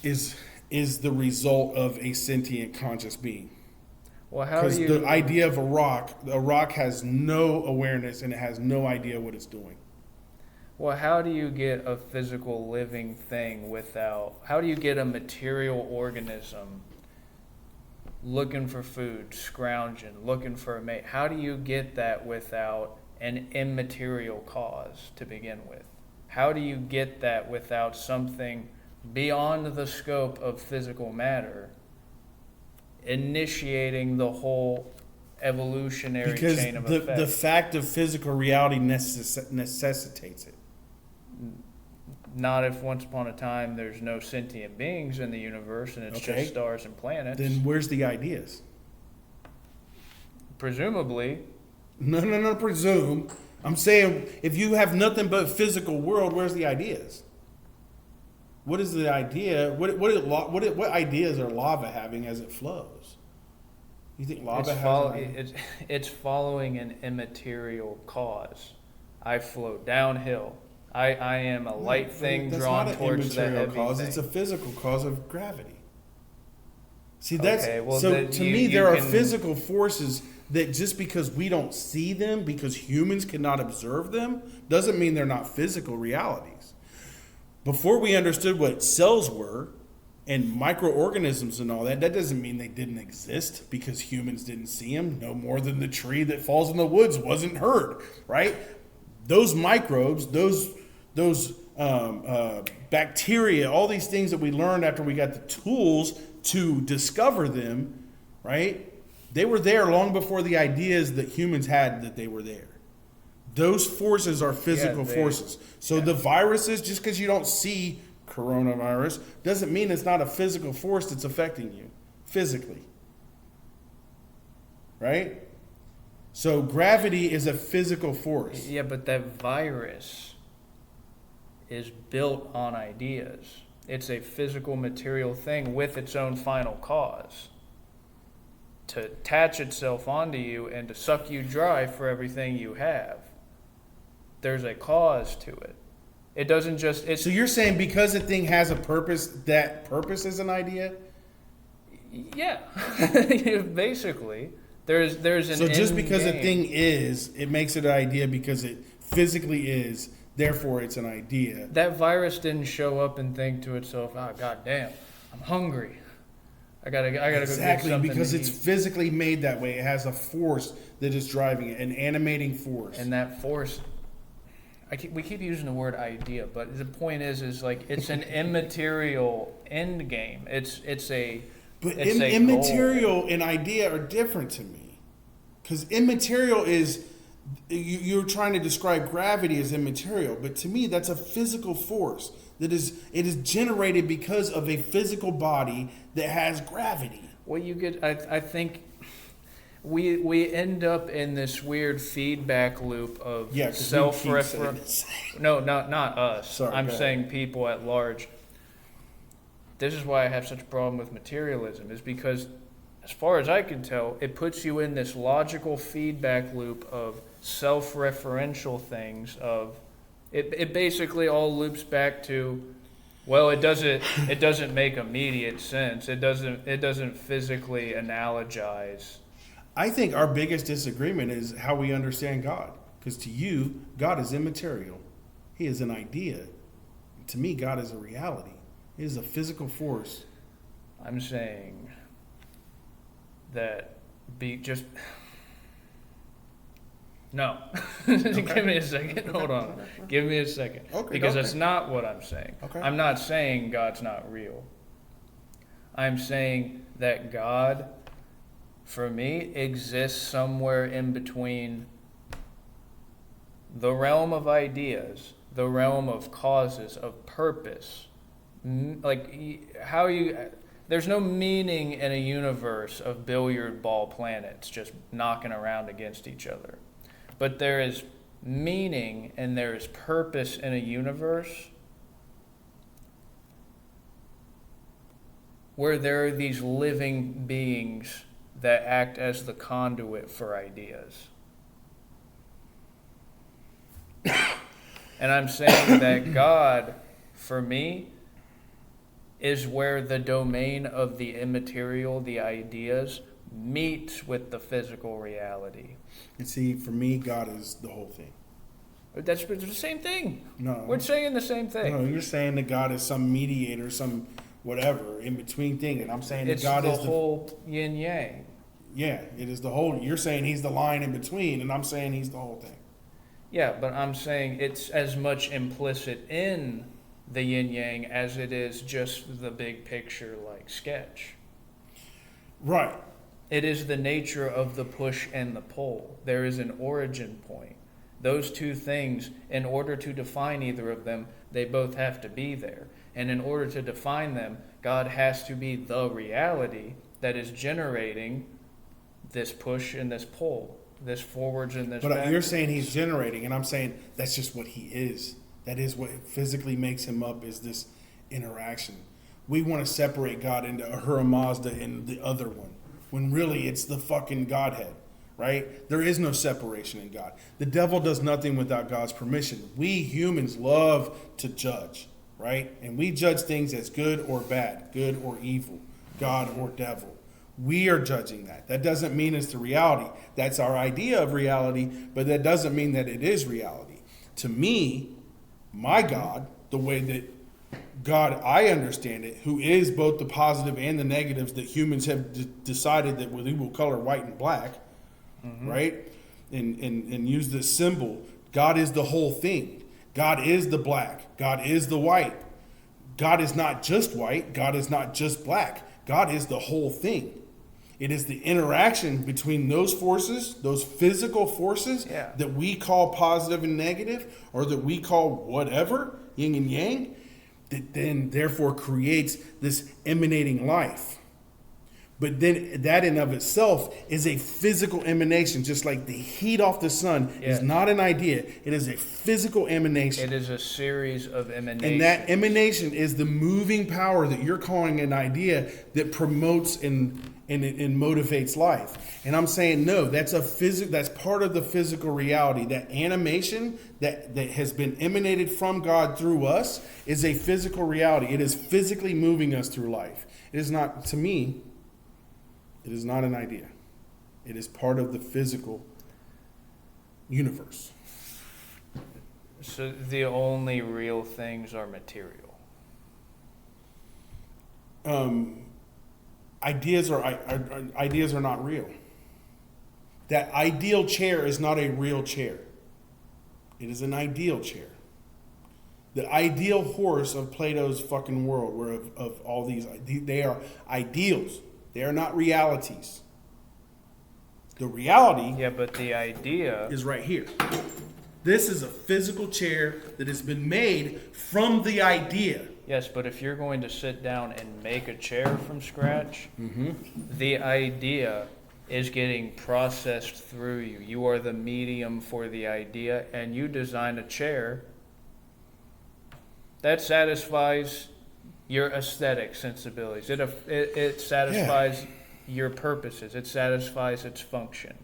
is the result of a sentient conscious being. Well, how do you... Because the idea of a rock has no awareness and it has no idea what it's doing. Well, how do you get a physical living thing without... How do you get a material organism looking for food, scrounging, looking for a mate? How do you get that without an immaterial cause to begin with? How do you get that without something beyond the scope of physical matter initiating the whole evolutionary chain of effects? Because the fact of physical reality necessitates it. Not if once upon a time there's no sentient beings in the universe and it's just stars and planets. Then where's the ideas? Presumably. No, presume. I'm saying if you have nothing but physical world, where's the ideas? What is the idea? What ideas are lava having as it flows? You think lava it's following an immaterial cause. I flow downhill. I am a light thing drawn towards the heavy cause. thing. It's a physical cause of gravity. See, to me, there are physical forces that just because we don't see them, because humans cannot observe them, doesn't mean they're not physical realities. Before we understood what cells were and microorganisms and all that, that doesn't mean they didn't exist because humans didn't see them, no more than the tree that falls in the woods wasn't heard, right? Those microbes, those bacteria, all these things that we learned after we got the tools to discover them, right? They were there long before the ideas that humans had that they were there. Those forces are physical forces. So the viruses, just because you don't see coronavirus, doesn't mean it's not a physical force that's affecting you physically. Right? So gravity is a physical force. Yeah, but that virus is built on ideas. It's a physical material thing with its own final cause. To attach itself onto you and to suck you dry for everything you have. There's a cause to it. It doesn't just, it's, So you're saying because a thing has a purpose, that purpose is an idea? yeah, basically. There's an So just end because a game. thing is, it makes it an idea because it physically is, therefore it's an idea. That virus didn't show up and think to itself, "Oh, goddamn, I'm hungry. I gotta go get Exactly, something because to it's eat." physically made that way. It has a force that is driving it, an animating force. And that force, we keep using the word idea, but the point is like it's an immaterial end game. It's a Immaterial goal. and idea are different to me. Because immaterial is, you're trying to describe gravity as immaterial, but to me that's a physical force it is generated because of a physical body that has gravity. Well, you get. I think we end up in this weird feedback loop of Yeah, 'cause we keep self-reference. No, not us. Sorry, I'm go ahead. saying people at large. This is why I have such a problem with materialism, is because, as far as I can tell, it puts you in this logical feedback loop of self-referential things. It basically all loops back to, well, it doesn't make immediate sense. It doesn't physically analogize. I think our biggest disagreement is how we understand God. Because to you, God is immaterial. He is an idea. To me, God is a reality. He is a physical force. I'm saying that no. Give me a second. Hold on. Give me a second. Okay, Because okay. that's not what I'm saying. Okay. I'm not saying God's not real. I'm saying that God, for me, exists somewhere in between the realm of ideas, the realm of causes, of purpose. There's no meaning in a universe of billiard ball planets just knocking around against each other. But there is meaning and there is purpose in a universe where there are these living beings that act as the conduit for ideas. And I'm saying that God, for me, is where the domain of the immaterial, the ideas, meets with the physical reality. And see, for me, God is the whole thing. That's the same thing. No. We're saying the same thing. No, you're saying that God is some mediator, some whatever, in between thing. And I'm saying that It's God the is whole yin yang. Yeah, it is the whole. You're saying he's the line in between, and I'm saying he's the whole thing. Yeah, but I'm saying it's as much implicit in the yin yang as it is just the big picture like sketch. Right. It is the nature of the push and the pull. There is an origin point. Those two things, in order to define either of them, they both have to be there. And in order to define them, God has to be the reality that is generating this push and this pull, this forwards and this But backwards. you're saying he's generating, and I'm saying that's just what he is. That is what physically makes him up, is this interaction. We want to separate God into Ahura Mazda and the other one, when really it's the fucking Godhead, right? There is no separation in God. The devil does nothing without God's permission. We humans love to judge, right? And we judge things as good or bad, good or evil, God or devil. We are judging that. That doesn't mean it's the reality. That's our idea of reality, but that doesn't mean that it is reality. To me, my God, the way that God, I understand it, who is both the positive and the negatives that humans have decided that we will color white and black, right? And use this symbol. God is the whole thing. God is the black. God is the white. God is not just white. God is not just black. God is the whole thing. It is the interaction between those forces, those physical forces that we call positive and negative, or that we call whatever, yin and yang, that then therefore creates this emanating life. But then that in of itself is a physical emanation, just like the heat off the sun is not an idea. It is a physical emanation. It is a series of emanations. And that emanation is the moving power that you're calling an idea that promotes and and it motivates life. And I'm saying no, that's that's part of the physical reality. That animation that has been emanated from God through us is a physical reality. It is physically moving us through life. It is not, to me, it is not an idea. It is part of the physical universe. So the only real things are material. Ideas are not real. That ideal chair is not a real chair. It is an ideal chair. The ideal horse of Plato's fucking world, where of all these, they are ideals. They are not realities. The reality, yeah, but the idea is right here. This is a physical chair that has been made from the idea. Yes, but if you're going to sit down and make a chair from scratch, the idea is getting processed through you. You are the medium for the idea, and you design a chair that satisfies your aesthetic sensibilities. It satisfies your purposes. It satisfies its function.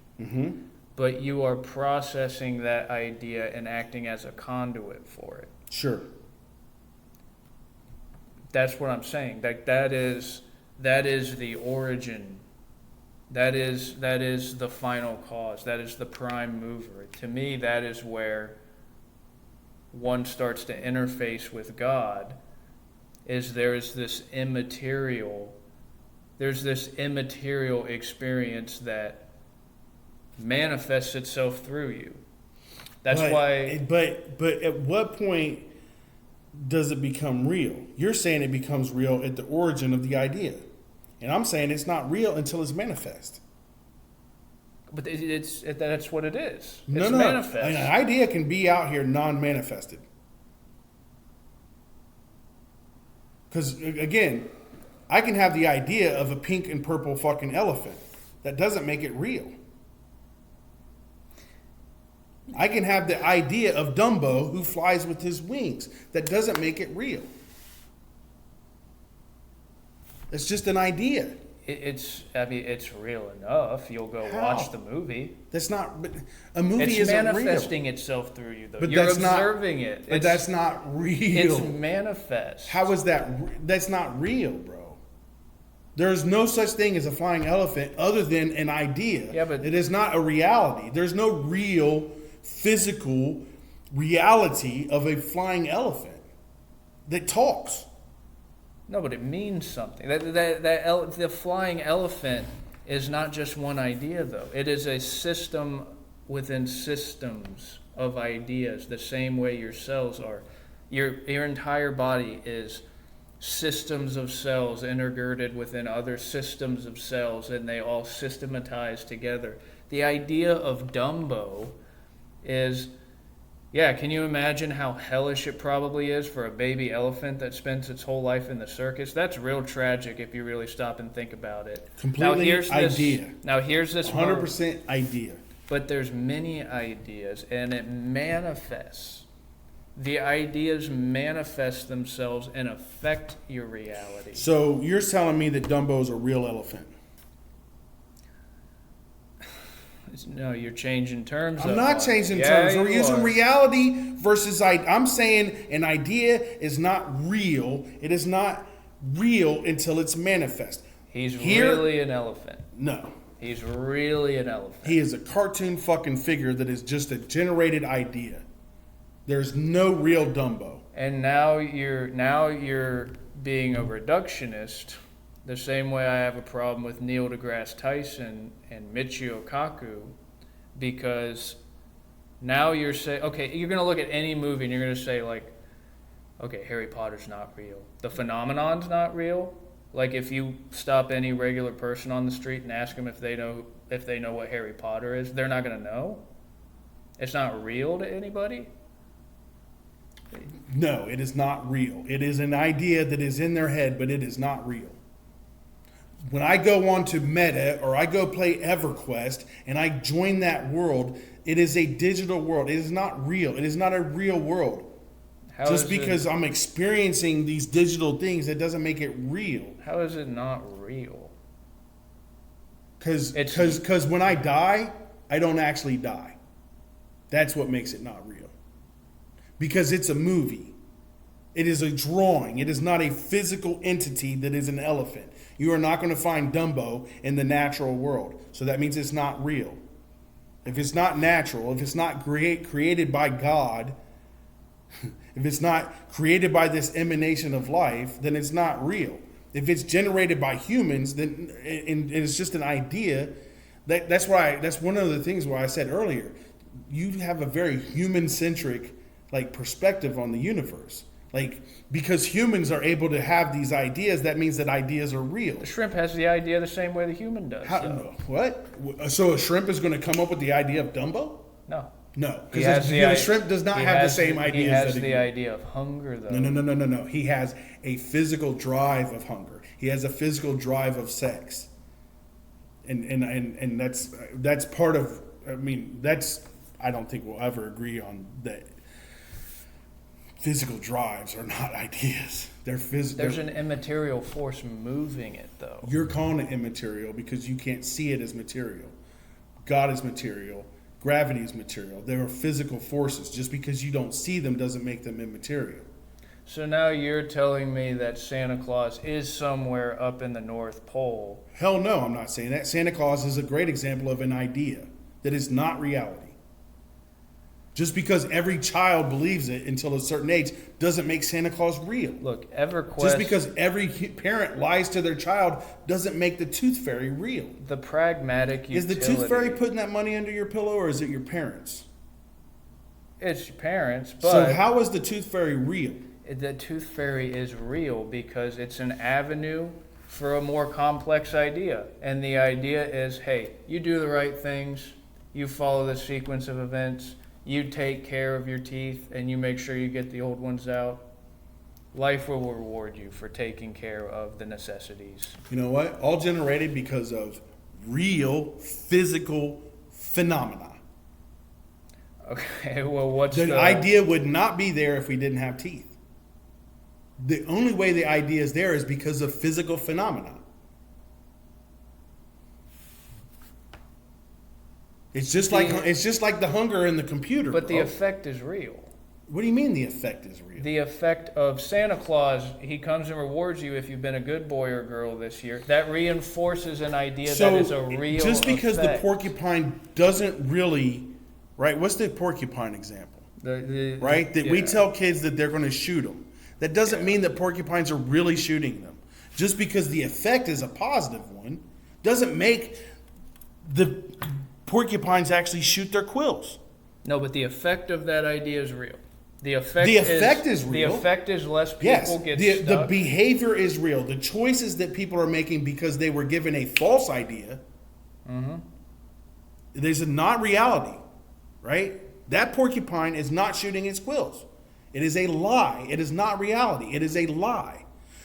But you are processing that idea and acting as a conduit for it. Sure. That's what I'm saying. That is the origin. That is the final cause. That is the prime mover. To me, that is where one starts to interface with God. There's this immaterial experience that manifests itself through you. That's why. But at what point does it become real? You're saying it becomes real at the origin of the idea, and I'm saying it's not real until it's manifest. But that's what it is. No. Manifest. An idea can be out here non-manifested. Because again, I can have the idea of a pink and purple fucking elephant. That doesn't make it real. I can have the idea of Dumbo who flies with his wings. That doesn't make it real. It's just an idea. It's real enough. You'll go watch the movie. That's not. But a movie it's isn't manifesting real. itself through you, though. But You're that's observing it. But that's not real. It's manifest. How is that? That's not real, bro. There's no such thing as a flying elephant other than an idea. Yeah, but it is not a reality. There's no real physical reality of a flying elephant that talks. No, but it means something. The flying elephant is not just one idea, though. It is a system within systems of ideas, the same way your cells are. Your entire body is systems of cells intergirded within other systems of cells, and they all systematize together. The idea of Dumbo is, can you imagine how hellish it probably is for a baby elephant that spends its whole life in the circus? That's real tragic if you really stop and think about it. Completely idea. Now here's this 100% idea. But there's many ideas, and it manifests. The ideas manifest themselves and affect your reality. So you're telling me that Dumbo is a real elephant? No, you're changing terms. I'm not changing terms. We're using reality versus I'm saying an idea is not real. It is not real until it's manifest. He's really an elephant. No. He's really an elephant. He is a cartoon fucking figure that is just a generated idea. There's no real Dumbo. And now you're being a reductionist, the same way I have a problem with Neil deGrasse Tyson and Michio Kaku, because now you're saying, okay, you're going to look at any movie and you're going to say, like, okay, Harry Potter's not real. The phenomenon's not real. Like, if you stop any regular person on the street and ask them if they know what Harry Potter is, they're not going to know. It's not real to anybody. No, it is not real. It is an idea that is in their head, but it is not real. When I go on to Meta or I go play EverQuest and I join that world, it is a digital world. It is not real. It is not a real world. Just because I'm experiencing these digital things, it doesn't make it real. How is it not real? Because when I die, I don't actually die. That's what makes it not real. Because it's a movie. It is a drawing. It is not a physical entity that is an elephant. You are not going to find Dumbo in the natural world. So that means it's not real. If it's not natural, if it's not created by God, if it's not created by this emanation of life, then it's not real. If it's generated by humans, then and it's just an idea. That's one of the things why I said earlier, you have a very human-centric perspective on the universe. Because humans are able to have these ideas, that means that ideas are real. The shrimp has the idea the same way the human does. What? So a shrimp is going to come up with the idea of Dumbo? No. No, because the shrimp does not have the same ideas. He has the idea of hunger, though. No. He has a physical drive of hunger. He has a physical drive of sex, and that's part of. I mean, I don't think we'll ever agree on that. Physical drives are not ideas. They're physical. There's an immaterial force moving it, though. You're calling it immaterial because you can't see it as material. God is material. Gravity is material. There are physical forces. Just because you don't see them doesn't make them immaterial. So now you're telling me that Santa Claus is somewhere up in the North Pole. Hell no, I'm not saying that. Santa Claus is a great example of an idea that is not reality. Just because every child believes it until a certain age doesn't make Santa Claus real. Look, EverQuest... Just because every parent lies to their child doesn't make the Tooth Fairy real. The pragmatic utility... Is the Tooth Fairy putting that money under your pillow, or is it your parents? It's your parents, but... So how is the Tooth Fairy real? The Tooth Fairy is real because it's an avenue for a more complex idea. And the idea is, hey, you do the right things, you follow the sequence of events... You take care of your teeth and you make sure you get the old ones out. Life will reward you for taking care of the necessities. You know what? All generated because of real physical phenomena. Okay, well, what's the idea would not be there if we didn't have teeth. The only way the idea is there is because of physical phenomena. It's just like the hunger in the computer. But the effect is real. What do you mean the effect is real? The effect of Santa Claus, he comes and rewards you if you've been a good boy or girl this year. That reinforces an idea that is a real just because effect. the porcupine doesn't really, right? What's the porcupine example? Right? That we tell kids that they're going to shoot them. That doesn't mean that porcupines are really shooting them. Just because the effect is a positive one doesn't make the porcupines actually shoot their quills. No, but the effect of that idea is real. The effect is real. The effect is less people get stuck. The behavior is real. The choices that people are making because they were given a false idea. Mm-hmm. There's a not reality, right? That porcupine is not shooting its quills. It is a lie. It is not reality. It is a lie.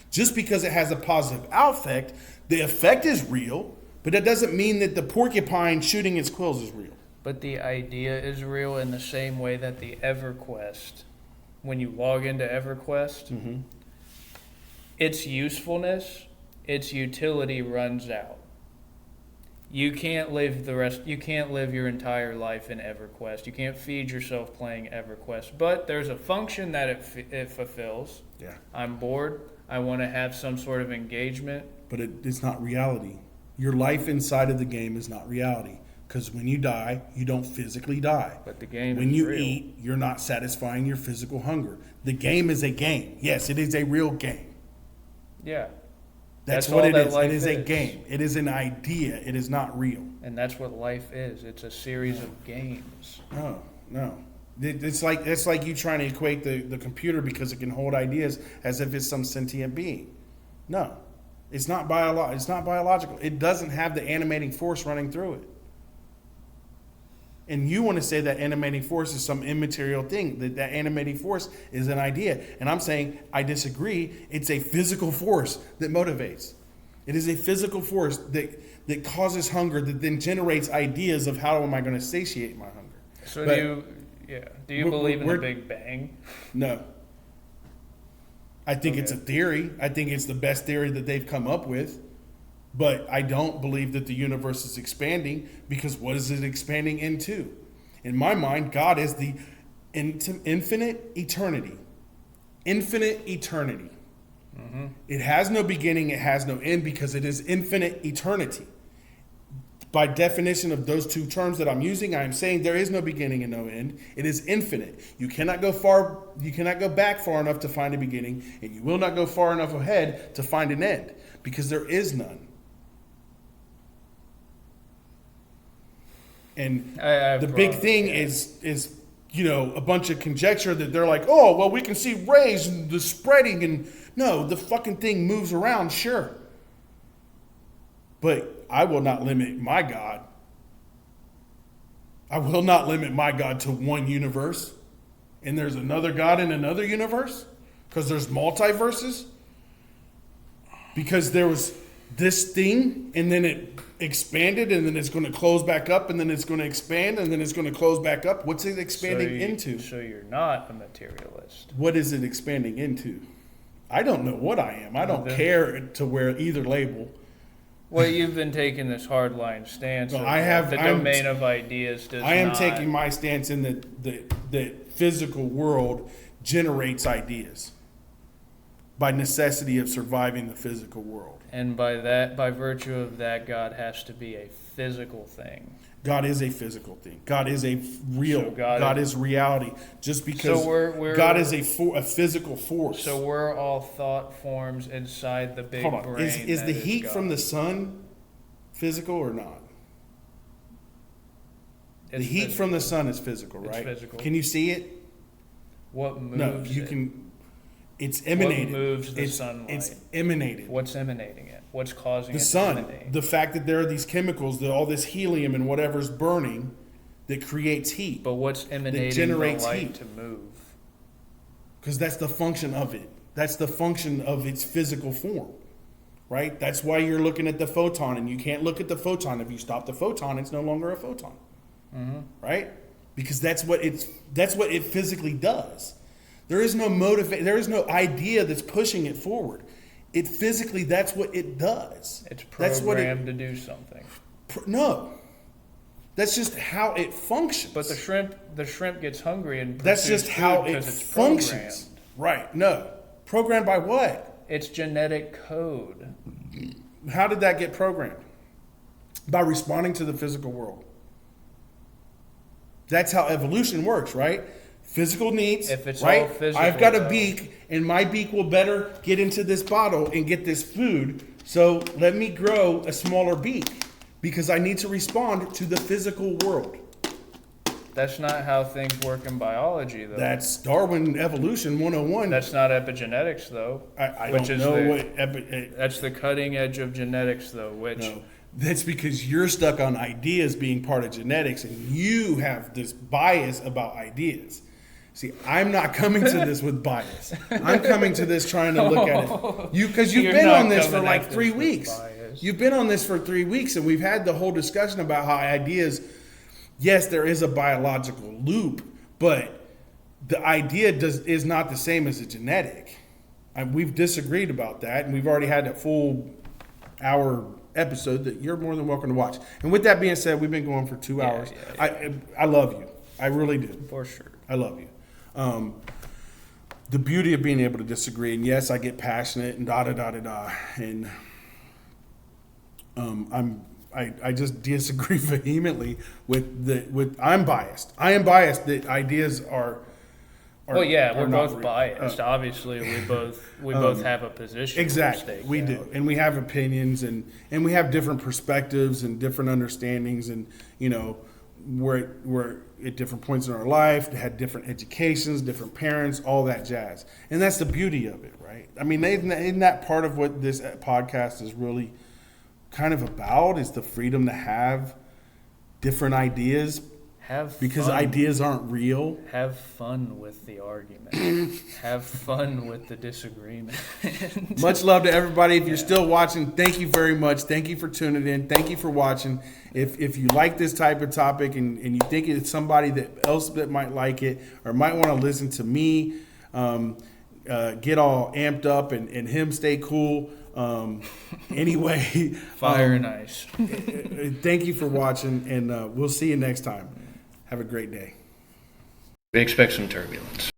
Just because it has a positive effect, the effect is real. But that doesn't mean that the porcupine shooting its quills is real. But the idea is real in the same way that the EverQuest, when you log into EverQuest, its usefulness, its utility runs out. You can't live your entire life in EverQuest. You can't feed yourself playing EverQuest. But there's a function that it fulfills. Yeah. I'm bored. I want to have some sort of engagement. But it's not reality. Your life inside of the game is not reality. Because when you die, you don't physically die. But the game when is you real. Eat, you're not satisfying your physical hunger. The game is a game. Yes, it is a real game. Yeah. That's what it is. It is a game. It is an idea. It is not real. And that's what life is. It's a series of games. No. It's like you trying to equate the computer because it can hold ideas as if it's some sentient being. No. It's not biological. It doesn't have the animating force running through it. And you want to say that animating force is some immaterial thing, that animating force is an idea. And I'm saying I disagree. It's a physical force that motivates. It is a physical force that causes hunger, that then generates ideas of how am I going to satiate my hunger. So do you believe in the Big Bang? No. I think it's a theory. I think it's the best theory that they've come up with. But I don't believe that the universe is expanding, because what is it expanding into? In my mind, God is the infinite eternity. Infinite eternity. It has no beginning, it has no end, because it is infinite eternity. By definition of those two terms that I'm using, I am saying there is no beginning and no end. It is infinite. You cannot go back far enough to find a beginning, and you will not go far enough ahead to find an end, because there is none. And the big thing is a bunch of conjecture that they're like, oh, well, we can see rays and the spreading, and no, the fucking thing moves around, sure. But I will not limit my God. I will not limit my God to one universe. And there's another God in another universe, because there's multiverses. Because there was this thing, and then it expanded, and then it's going to close back up, and then it's going to expand, and then it's going to close back up. What's it expanding into? So you're not a materialist. What is it expanding into? I don't know what I am. I don't care to wear either label. Well, you've been taking this hardline stance. Well, the domain of ideas does I am not. taking my stance in the physical world generates ideas by necessity of surviving the physical world. And by virtue of that, God has to be a physical thing. God is a physical thing. God is a real. So God is reality. Just because God is a physical force. So we're all thought forms inside the big Hold on. brain. Is the heat God. from the sun physical or not? The heat physical. from the sun is physical, right? It's physical. Can you see it? What moves No, you it? can. It's emanated. What moves the sunlight? It's emanated. What's emanating it? What's causing The it sun. to emanate? The fact that there are these chemicals, all this helium and whatever's burning, that creates heat. But what's emanating generates the light heat. to move? Because that's the function of it. That's the function of its physical form, right? That's why you're looking at the photon, and you can't look at the photon. If you stop the photon, it's no longer a photon, right? Because that's what it physically does. There is no there is no idea that's pushing it forward. It physically, that's what it does. It's programmed That's what to do something. No, that's just how it functions. But the shrimp gets hungry and that's pursues just how food it 'cause it's functions. Right? No, programmed by what? It's genetic code. How did that get programmed? By responding to the physical world. That's how evolution works, right? Physical needs, If it's right? all physical, I've got a though. beak, and my beak will better get into this bottle and get this food. So let me grow a smaller beak because I need to respond to the physical world. That's not how things work in biology, though. That's Darwin Evolution 101. That's not epigenetics, though. I which don't is know the- That's the cutting edge of genetics, though. Which No, that's because you're stuck on ideas being part of genetics, and you have this bias about ideas. See, I'm not coming to this with bias. I'm coming to this trying to look at it. Because you've You're been not on this for coming like at this 3 with weeks. bias. You've been on this for 3 weeks, and we've had the whole discussion about how ideas, yes, there is a biological loop, but the idea is not the same as a genetic. We've disagreed about that, and we've already had a full hour episode that you're more than welcome to watch. And with that being said, we've been going for 2 hours. I love you. I really do. for sure. I love you. The beauty of being able to disagree, and yes, I get passionate and da da da da da, and I just disagree vehemently with I'm biased. I am biased that ideas are Well, yeah, we're not both real. biased. Obviously, we both have a position. Exactly, to we stake do, out. and we have opinions, and we have different perspectives and different understandings, and we're at different points in our life, had different educations, different parents, all that jazz, and that's the beauty of it, right? I mean, isn't that part of what this podcast is really kind of about? Is the freedom to have different ideas, because fun. ideas aren't real. Have fun with the argument. Have fun with the disagreement. Much love to everybody. If you're still watching, thank you very much. Thank you for tuning in. Thank you for watching. If you like this type of topic and you think it's somebody else that might like it or might want to listen to me, get all amped up and him stay cool. Anyway, Fire and ice. thank you for watching, and we'll see you next time. Have a great day. We expect some turbulence.